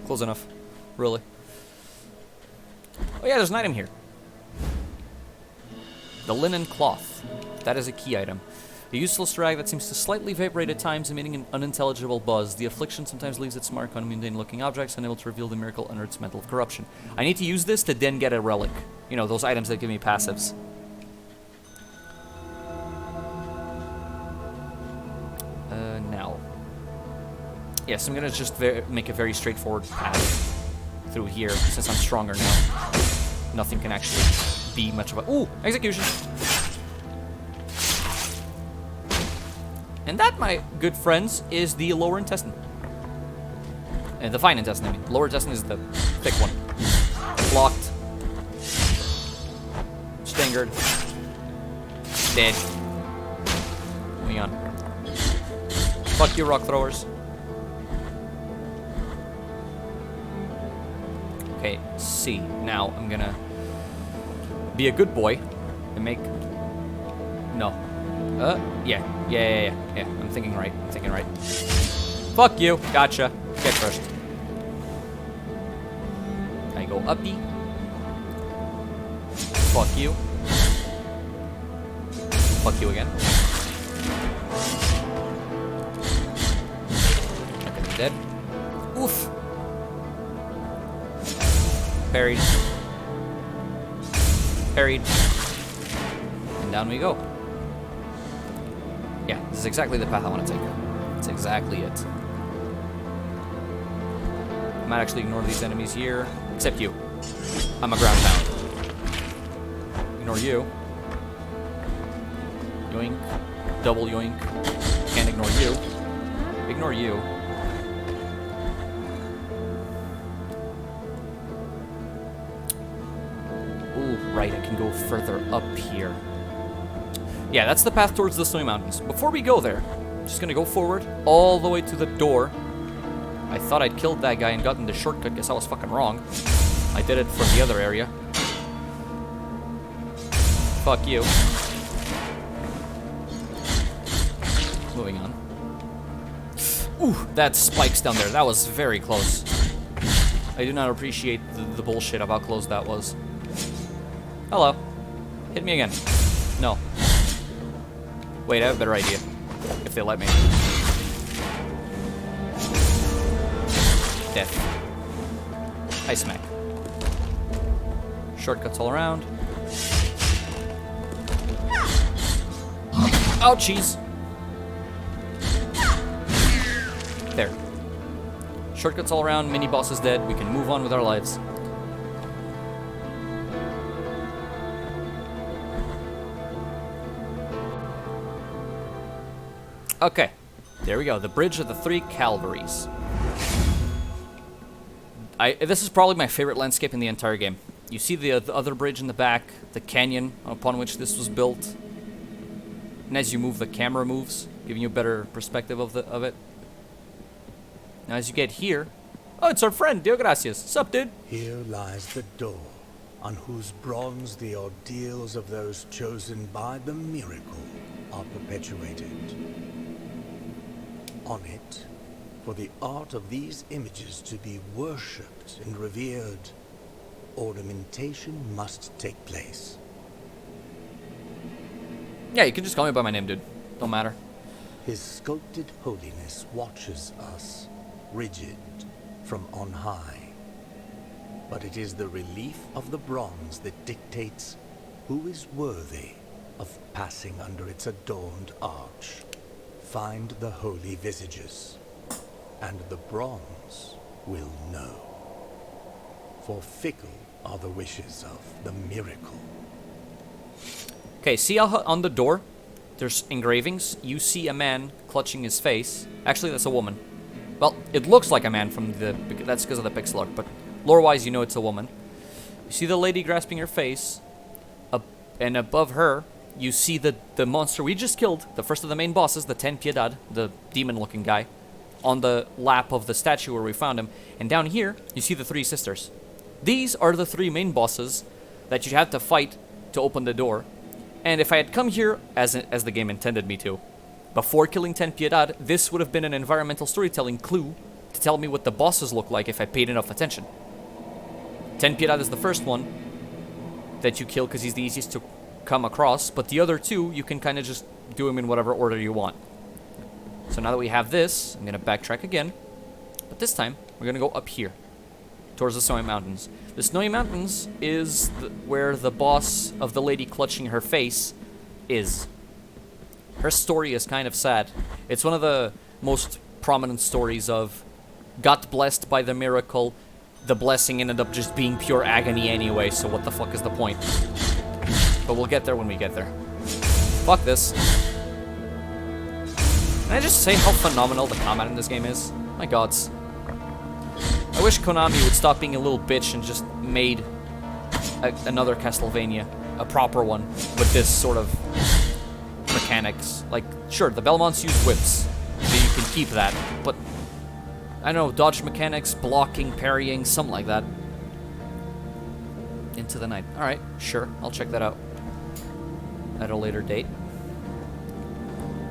Close enough. Really. Oh yeah, there's an item here. The linen cloth. That is a key item. A useless rag that seems to slightly vibrate at times, emitting an unintelligible buzz. The affliction sometimes leaves its mark on mundane-looking objects, unable to reveal the miracle under its mantle of corruption. I need to use this to then get a relic. You know, those items that give me passives. Now. Yes, I'm gonna just make a very straightforward path through here, since I'm stronger now. Nothing can actually be much of a... Ooh! Execution! And that, my good friends, is the lower intestine. The fine intestine, I mean. Lower intestine is the thick one. Blocked. Stingered. Dead. Moving on. Fuck you, rock throwers. Okay, C. Now, I'm gonna be a good boy and make... No. Yeah. I'm thinking right. Fuck you. Gotcha. Get crushed. I go uppy. Fuck you. Fuck you again. Okay, dead. Oof. Parried. Parried. And down we go. Yeah, this is exactly the path I want to take. That's exactly it. I might actually ignore these enemies here. Except you. I'm a ground pound. Ignore you. Yoink. Double yoink. Can't ignore you. Ignore you. Ooh, right, I can go further up here. Yeah, that's the path towards the Snowy Mountains. Before we go there, I'm just gonna go forward all the way to the door. I thought I'd killed that guy and gotten the shortcut. Guess I was fucking wrong. I did it from the other area. Fuck you. Moving on. Ooh, that spikes down there. That was very close. I do not appreciate the bullshit of how close that was. Hello. Hit me again. No. Wait, I have a better idea. If they let me. Death. Ice smack. Shortcuts all around. Ouchies! There. Shortcuts all around, mini-boss is dead, we can move on with our lives. Okay, there we go, the Bridge of the Three Calvaries. This is probably my favorite landscape in the entire game. You see the other bridge in the back, the canyon upon which this was built. And as you move, the camera moves, giving you a better perspective of it. Now as you get here... Oh, it's our friend, Dio Gracias. Sup, dude? Here lies the door, on whose bronze the ordeals of those chosen by the miracle are perpetuated. On it, for the art of these images to be worshipped and revered, ornamentation must take place. Yeah, you can just call me by my name, dude. Don't matter. His sculpted holiness watches us, rigid, from on high. But it is the relief of the bronze that dictates who is worthy of passing under its adorned arch. Find the holy visages, and the bronze will know. For fickle are the wishes of the miracle. Okay, see how on the door there's engravings? You see a man clutching his face. Actually, that's a woman. Well, it looks like a man from the... That's because of the pixel art, but lore-wise, you know it's a woman. You see the lady grasping her face, and above her, you see the monster we just killed, the first of the main bosses, the Ten Piedad, the demon-looking guy, on the lap of the statue where we found him. And down here, you see the three sisters. These are the three main bosses that you have to fight to open the door. And if I had come here, as the game intended me to, before killing Ten Piedad, this would have been an environmental storytelling clue to tell me what the bosses look like if I paid enough attention. Ten Piedad is the first one that you kill because he's the easiest to come across, but the other two, you can kind of just do them in whatever order you want. So now that we have this, I'm going to backtrack again, but this time, we're going to go up here, towards the Snowy Mountains. The Snowy Mountains is where the boss of the lady clutching her face is. Her story is kind of sad. It's one of the most prominent stories of got blessed by the miracle, the blessing ended up just being pure agony anyway, so what the fuck is the point? But we'll get there when we get there. Fuck this. Can I just say how phenomenal the combat in this game is? My gods. I wish Konami would stop being a little bitch and just made another Castlevania, a proper one, with this sort of mechanics. Like, sure, the Belmonts use whips, so you can keep that, but I don't know, dodge mechanics, blocking, parrying, something like that. Into the night. Alright, sure, I'll check that out at a later date.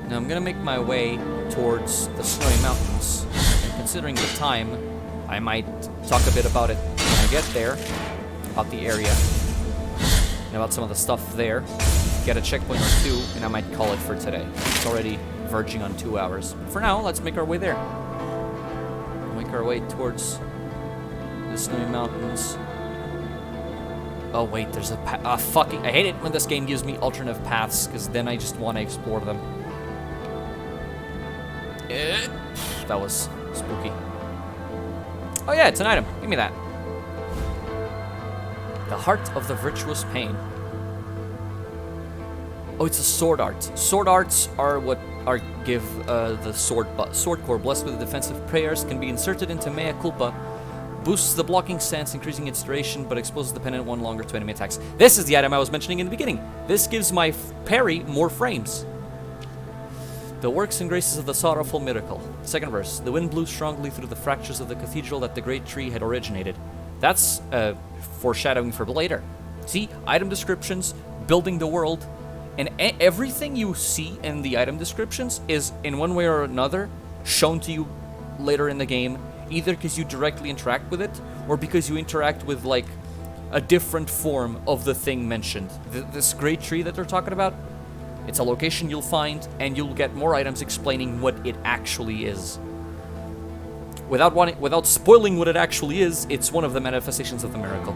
Now I'm gonna make my way towards the Snowy Mountains, and considering the time, I might talk a bit about it when I get there, about the area, and about some of the stuff there, get a checkpoint or two, and I might call it for today. It's already verging on 2 hours. But for now, let's make our way there. Make our way towards the Snowy Mountains. Oh wait, there's a path. I hate it when this game gives me alternative paths, because then I just want to explore them. That was spooky. Oh yeah, it's an item. Give me that. The Heart of the Virtuous Pain. Oh, it's a sword art. Sword arts are what give the sword core blessed with defensive prayers, can be inserted into Mea Culpa, boosts the blocking stance, increasing its duration, but exposes the pendant one longer to enemy attacks. This is the item I was mentioning in the beginning. This gives my parry more frames. The works and graces of the sorrowful miracle. Second verse. The wind blew strongly through the fractures of the cathedral that the great tree had originated. That's foreshadowing for later. See, item descriptions, building the world, and everything you see in the item descriptions is, in one way or another, shown to you later in the game, either because you directly interact with it, or because you interact with, like, a different form of the thing mentioned. This great tree that they're talking about, it's a location you'll find, and you'll get more items explaining what it actually is. Without spoiling what it actually is, it's one of the manifestations of the miracle.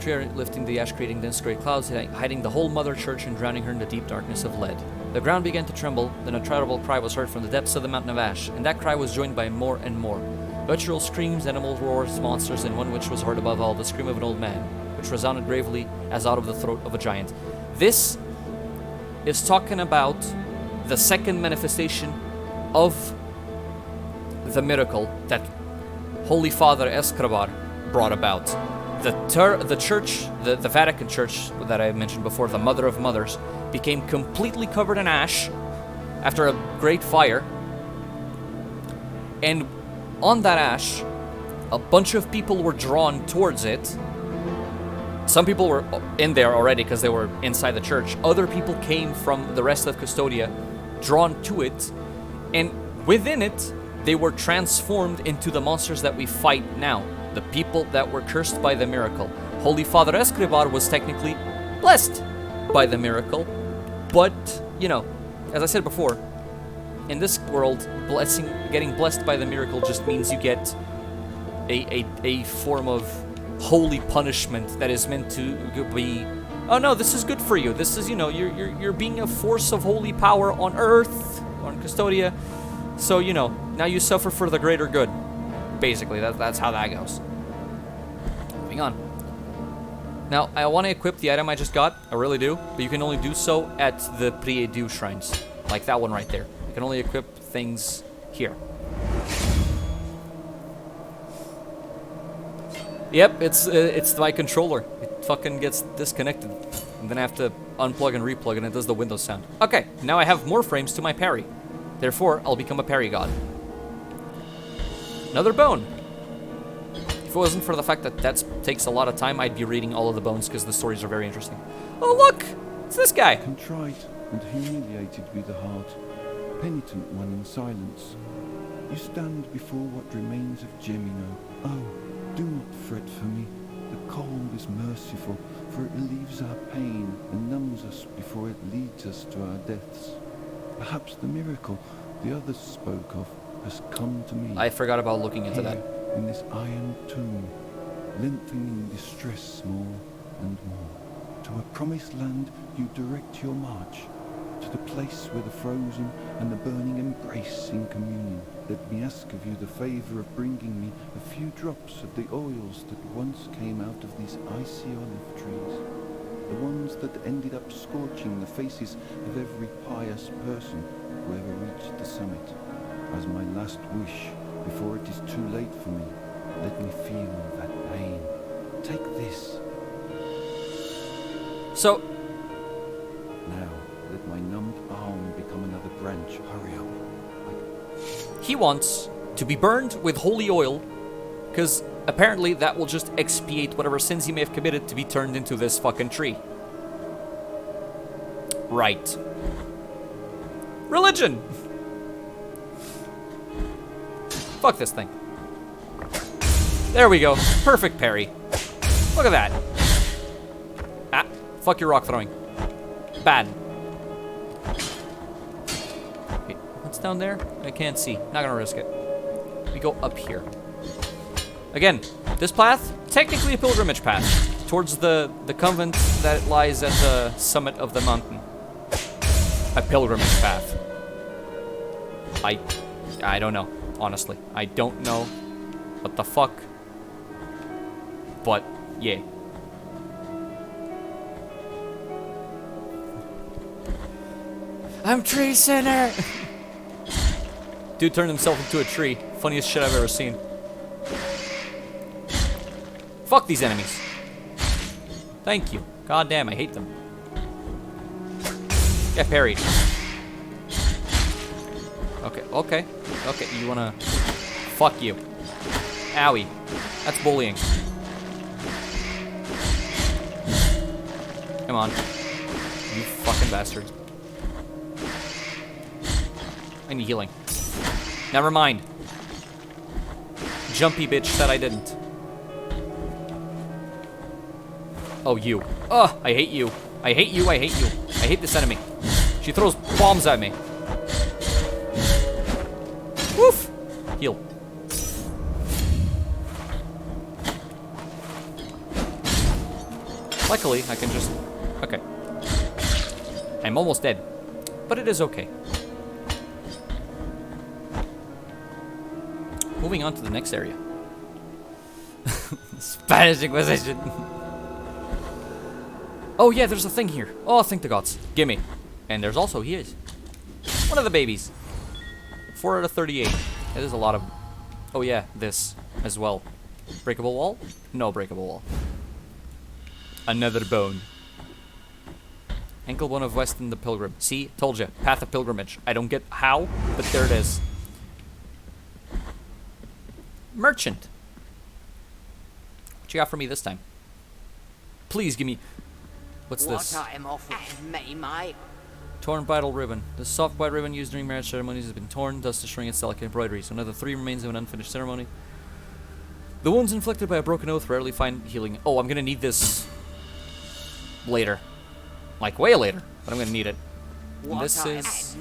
tree, lifting the ash, creating dense grey clouds, hiding the whole mother church and drowning her in the deep darkness of lead. The ground began to tremble, then a terrible cry was heard from the depths of the mountain of ash, and that cry was joined by more and more. Guttural screams, animal roars, monsters, and one which was heard above all, the scream of an old man, which resounded gravely as out of the throat of a giant. This is talking about the second manifestation of the miracle that Holy Father Escobar brought about. The church, the Vatican Church that I mentioned before, the Mother of Mothers, became completely covered in ash after a great fire. And on that ash, a bunch of people were drawn towards it. Some people were in there already because they were inside the church. Other people came from the rest of Custodia, drawn to it. And within it, they were transformed into the monsters that we fight now. The people that were cursed by the miracle. Holy Father Escobar was technically blessed by the miracle. But, you know, as I said before, in this world, getting blessed by the miracle just means you get a form of holy punishment that is meant to be, oh no, this is good for you. This is, you know, you're being a force of holy power on Earth, on Custodia. So, you know, now you suffer for the greater good. Basically, that's how that goes. Moving on. Now, I want to equip the item I just got. I really do. But you can only do so at the Prie-Dieu shrines. Like that one right there. You can only equip things here. Yep, it's my controller. It fucking gets disconnected. And then I have to unplug and replug and it does the Windows sound. Okay, now I have more frames to my parry. Therefore, I'll become a parry god. Another bone. If it wasn't for the fact that takes a lot of time, I'd be reading all of the bones because the stories are very interesting. Oh, look! It's this guy! Contrite and humiliated be the heart, penitent one in silence. You stand before what remains of Gemino. Oh, do not fret for me. The cold is merciful, for it relieves our pain and numbs us before it leads us to our deaths. Perhaps the miracle the others spoke of has come to me. I forgot about looking into that. In this iron tomb, lengthening distress more and more. To a promised land you direct your march, to the place where the frozen and the burning embrace in communion. Let me ask of you the favor of bringing me a few drops of the oils that once came out of these icy olive trees. The ones that ended up scorching the faces of every pious person who ever reached the summit. As my last wish, before it is too late for me, let me feel that pain. Take this. So, now, let my numbed arm become another branch. Hurry up. He wants to be burned with holy oil, because apparently that will just expiate whatever sins he may have committed to be turned into this fucking tree. Right. Religion! Fuck this thing. There we go. Perfect parry. Look at that. Ah, fuck your rock throwing. Bad. Wait, what's down there? I can't see. Not gonna risk it. We go up here. Again, this path, technically a pilgrimage path towards the convent that lies at the summit of the mountain. A pilgrimage path. I don't know, honestly. I don't know what the fuck. But, yeah. I'm tree sinner! Dude turned himself into a tree. Funniest shit I've ever seen. Fuck these enemies. Thank you. God damn, I hate them. Get parried. Okay. You wanna... Fuck you. Owie. That's bullying. Come on. You fucking bastards. I need healing. Never mind. Jumpy bitch said I didn't. Oh, you. Ugh, I hate you. I hate you, I hate you. I hate this enemy. She throws bombs at me. Woof! Heal. Luckily, I can just... Okay. I'm almost dead. But it is okay. Moving on to the next area. Spanish Inquisition. Oh yeah, there's a thing here. Oh, thank the gods. Gimme. And there's also, he is. One of the babies. 4 out of 38. That is a lot of... Oh yeah, this as well. Breakable wall? No breakable wall. Another bone. Ankle bone of Weston the Pilgrim. See? Told you. Path of Pilgrimage. I don't get how, but there it is. Merchant. What you got for me this time? Please give me... What's this? What I am offered, may my... Torn bridal ribbon. The soft white ribbon used during marriage ceremonies has been torn, thus destroying its delicate embroidery. So another 3 remains of an unfinished ceremony. The wounds inflicted by a broken oath rarely find healing. Oh, I'm gonna need this later. Like, way later. But I'm gonna need it. And this is...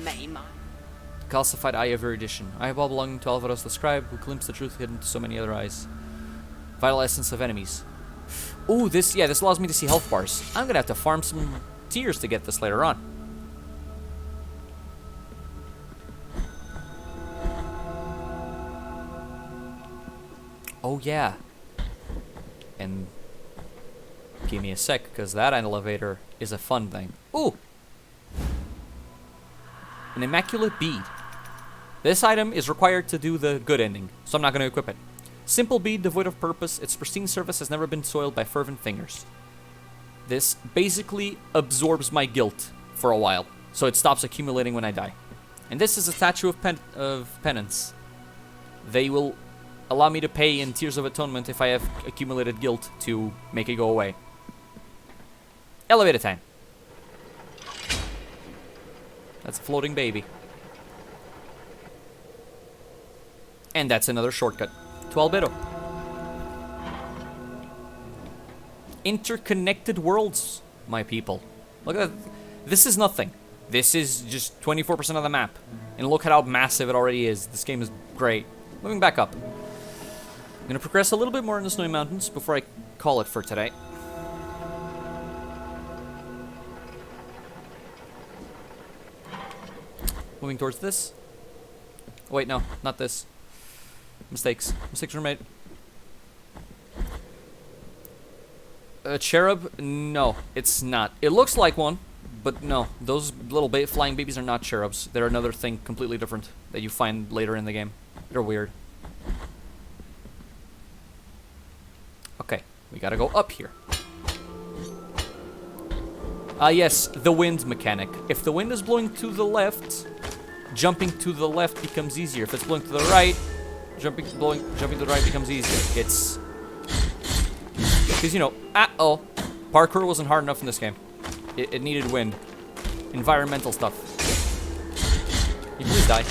Calcified Eye of Erudition. Eyeball belonging to Alvaros the Scribe, who glimpsed the truth hidden to so many other eyes. Vital Essence of Enemies. Ooh, this allows me to see health bars. I'm gonna have to farm some tears to get this later on. Oh yeah. And give me a sec, because that elevator is a fun thing. Ooh! An Immaculate Bead. This item is required to do the good ending, so I'm not going to equip it. Simple bead devoid of purpose, its pristine surface has never been soiled by fervent fingers. This basically absorbs my guilt for a while, so it stops accumulating when I die. And this is a statue of penance. They will allow me to pay in Tears of Atonement if I have accumulated guilt to make it go away. Elevator time. That's a floating baby. And that's another shortcut to Albedo. Interconnected worlds, my people. Look at that. This is nothing. This is just 24% of the map. And look at how massive it already is. This game is great. Moving back up. I'm going to progress a little bit more in the Snowy Mountains before I call it for today. Moving towards this. Oh, wait, no, not this. Mistakes. Mistakes were made. A cherub? No, it's not. It looks like one, but no. Those little flying babies are not cherubs. They're another thing completely different that you find later in the game. They're weird. Okay, we gotta go up here. Yes, the wind mechanic. If the wind is blowing to the left, jumping to the left becomes easier. If it's blowing to the right, jumping to the right becomes easier. It's... Because, you know, parkour wasn't hard enough in this game. It needed wind. Environmental stuff. You please die.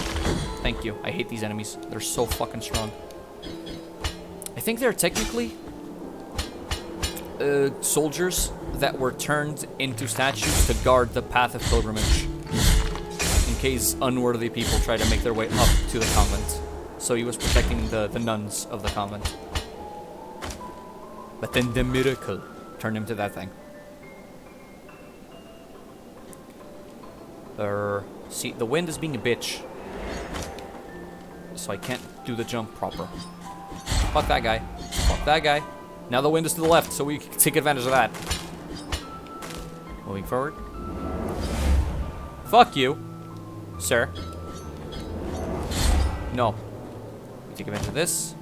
Thank you. I hate these enemies. They're so fucking strong. I think they're technically... soldiers that were turned into statues to guard the Path of Pilgrimage in case unworthy people try to make their way up to the convent. So he was protecting the nuns of the convent. But then the miracle turned him to that thing. See, the wind is being a bitch. So I can't do the jump proper. Fuck that guy. Fuck that guy. Now the wind is to the left, so we can take advantage of that. Moving forward. Fuck you, sir. No. We take advantage of this.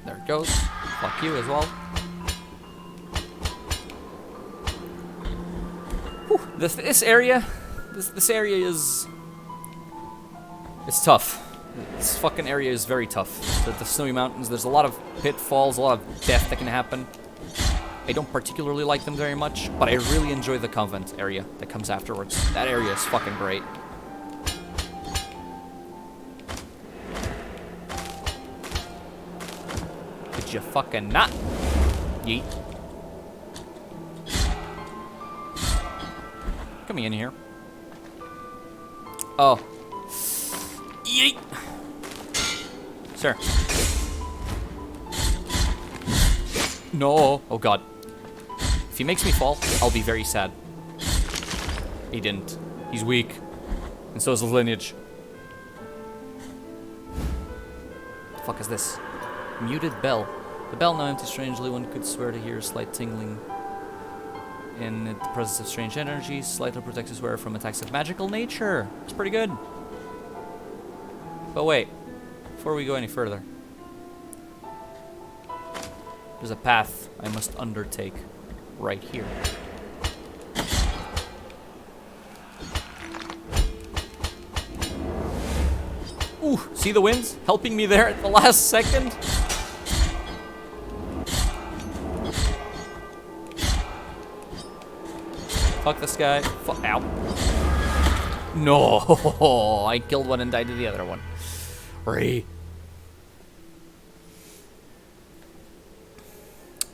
There it goes. Fuck you as well. Whew. This area is... It's tough. This fucking area is very tough. The Snowy Mountains, there's a lot of pitfalls, a lot of death that can happen. I don't particularly like them very much, but I really enjoy the convent area that comes afterwards. That area is fucking great. Did you fucking not? Yeet. Coming in here. Oh, Yeet! Sir. No. Oh god. If he makes me fall, I'll be very sad. He didn't. He's weak. And so is his lineage. The fuck is this? Muted bell. The bell now empty strangely. One could swear to hear a slight tingling in the presence of strange energy. Slightly protects his wearer from attacks of magical nature. It's pretty good. But wait. Before we go any further. There's a path I must undertake right here. Ooh, see the winds helping me there at the last second? Fuck this guy. Ow. No, I killed one and died to the other one.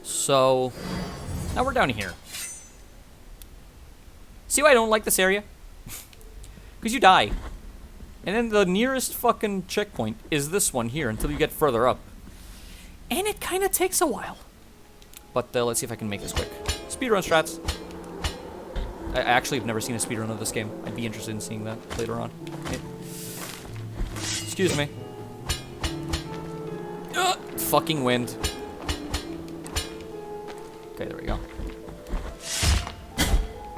So, now we're down here. See why I don't like this area? Because you die. And then the nearest fucking checkpoint is this one here until you get further up. And it kind of takes a while. But let's see if I can make this quick. Speedrun strats. I actually have never seen a speedrun of this game. I'd be interested in seeing that later on. Okay. Excuse me. Fucking wind. Okay, there we go.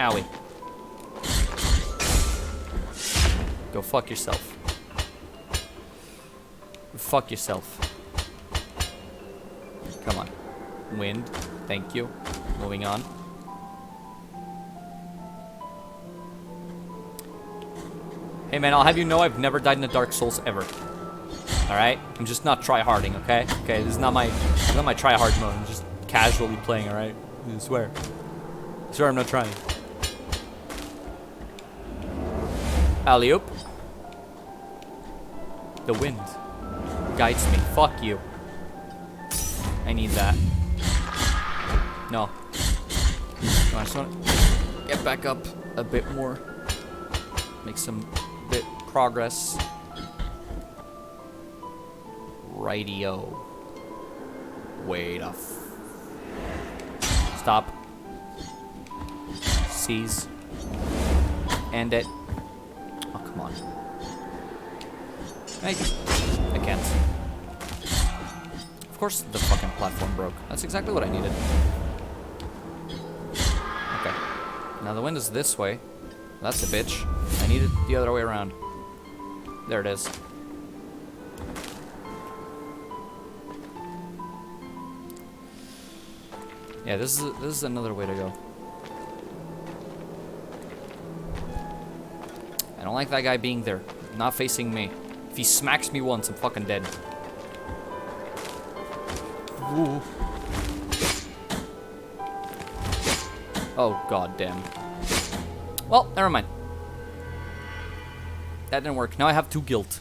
Owie. Go fuck yourself. Fuck yourself. Come on. Wind. Thank you. Moving on. Hey man, I'll have you know I've never died in a Dark Souls ever. Alright? I'm just not try-harding, okay? Okay, this is not my try-hard mode. I'm just casually playing, alright? I swear. I swear I'm not trying. Alley-oop. The wind guides me. Fuck you. I need that. No. No, I just want to get back up a bit more. Make some bit progress. Rightio. Wait a Stop. Seize. End it. Oh, come on. I can't. Of course the fucking platform broke. That's exactly what I needed. Okay. Now the wind is this way. That's a bitch. I need it the other way around. There it is. Yeah, this is another way to go. I don't like that guy being there. Not facing me. If he smacks me once, I'm fucking dead. Ooh. Oh, god damn. Well, never mind. That didn't work. Now I have 2 guilt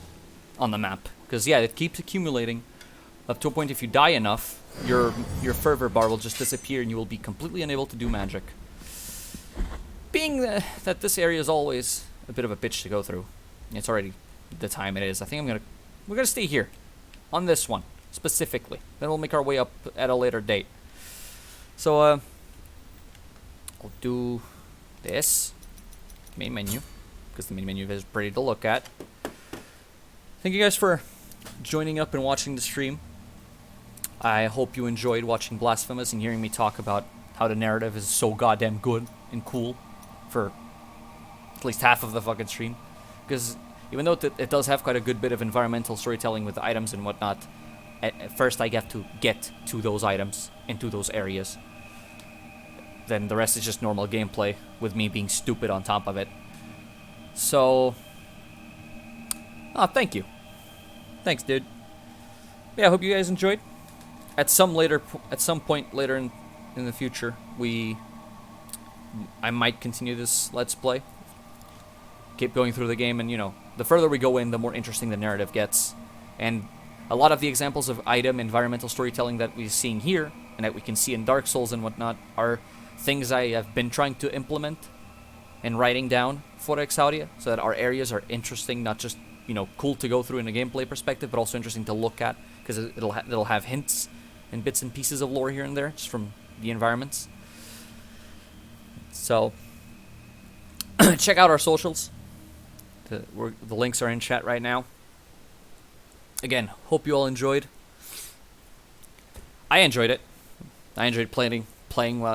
on the map. Because, yeah, it keeps accumulating. Up to a point, if you die enough, your fervor bar will just disappear and you will be completely unable to do magic. Being that this area is always a bit of a bitch to go through. It's already the time it is. I think we're gonna stay here. On this one, specifically. Then we'll make our way up at a later date. So, I'll do this. Main menu. Because the main menu is pretty to look at. Thank you guys for joining up and watching the stream. I hope you enjoyed watching Blasphemous and hearing me talk about how the narrative is so goddamn good and cool for at least half of the fucking stream. Because even though it does have quite a good bit of environmental storytelling with items and whatnot, at first I get to those items and to those areas. Then the rest is just normal gameplay with me being stupid on top of it. So, thank you. Thanks, dude. Yeah, I hope you guys enjoyed. At some point later in the future, I might continue this Let's Play. Keep going through the game, and the further we go in, the more interesting the narrative gets. And a lot of the examples of item environmental storytelling that we're seeing here, and that we can see in Dark Souls and whatnot, are things I have been trying to implement and writing down for Exaudia, so that our areas are interesting, not just you know, cool to go through in a gameplay perspective, but also interesting to look at because it'll have hints and bits and pieces of lore here and there just from the environments. So check out our socials. The links are in chat right now. Again, hope you all enjoyed. I enjoyed it. I enjoyed playing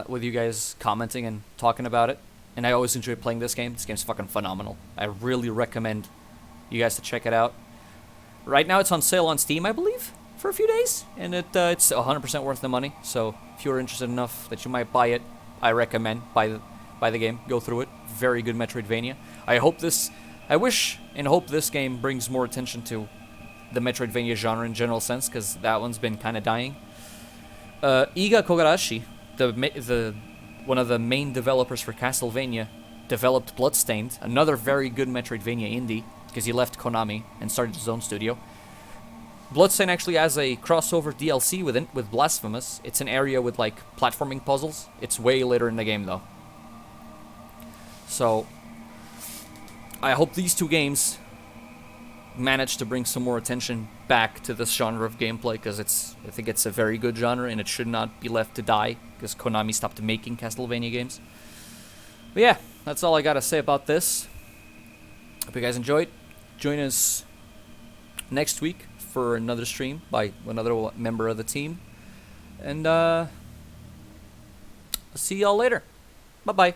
with you guys, commenting and talking about it. And I always enjoy playing this game. This game's fucking phenomenal. I really recommend you guys to check it out. Right now it's on sale on Steam, I believe, for a few days. And it's 100% worth the money. So if you're interested enough that you might buy it, I recommend buy the game. Go through it. Very good Metroidvania. I wish and hope this game brings more attention to the Metroidvania genre in general sense, because that one's been kind of dying. Iga Kogarashi, one of the main developers for Castlevania, developed Bloodstained, another very good Metroidvania indie, because he left Konami and started his own studio. Bloodstained actually has a crossover DLC with Blasphemous. It's an area with like platforming puzzles. It's way later in the game though. So I hope these two games manage to bring some more attention back to this genre of gameplay, because I think it's a very good genre and it should not be left to die because Konami stopped making Castlevania games. But yeah, that's all I gotta say about this. Hope you guys enjoyed. Join us next week for another stream by another member of the team. And I'll see y'all later. Bye-bye.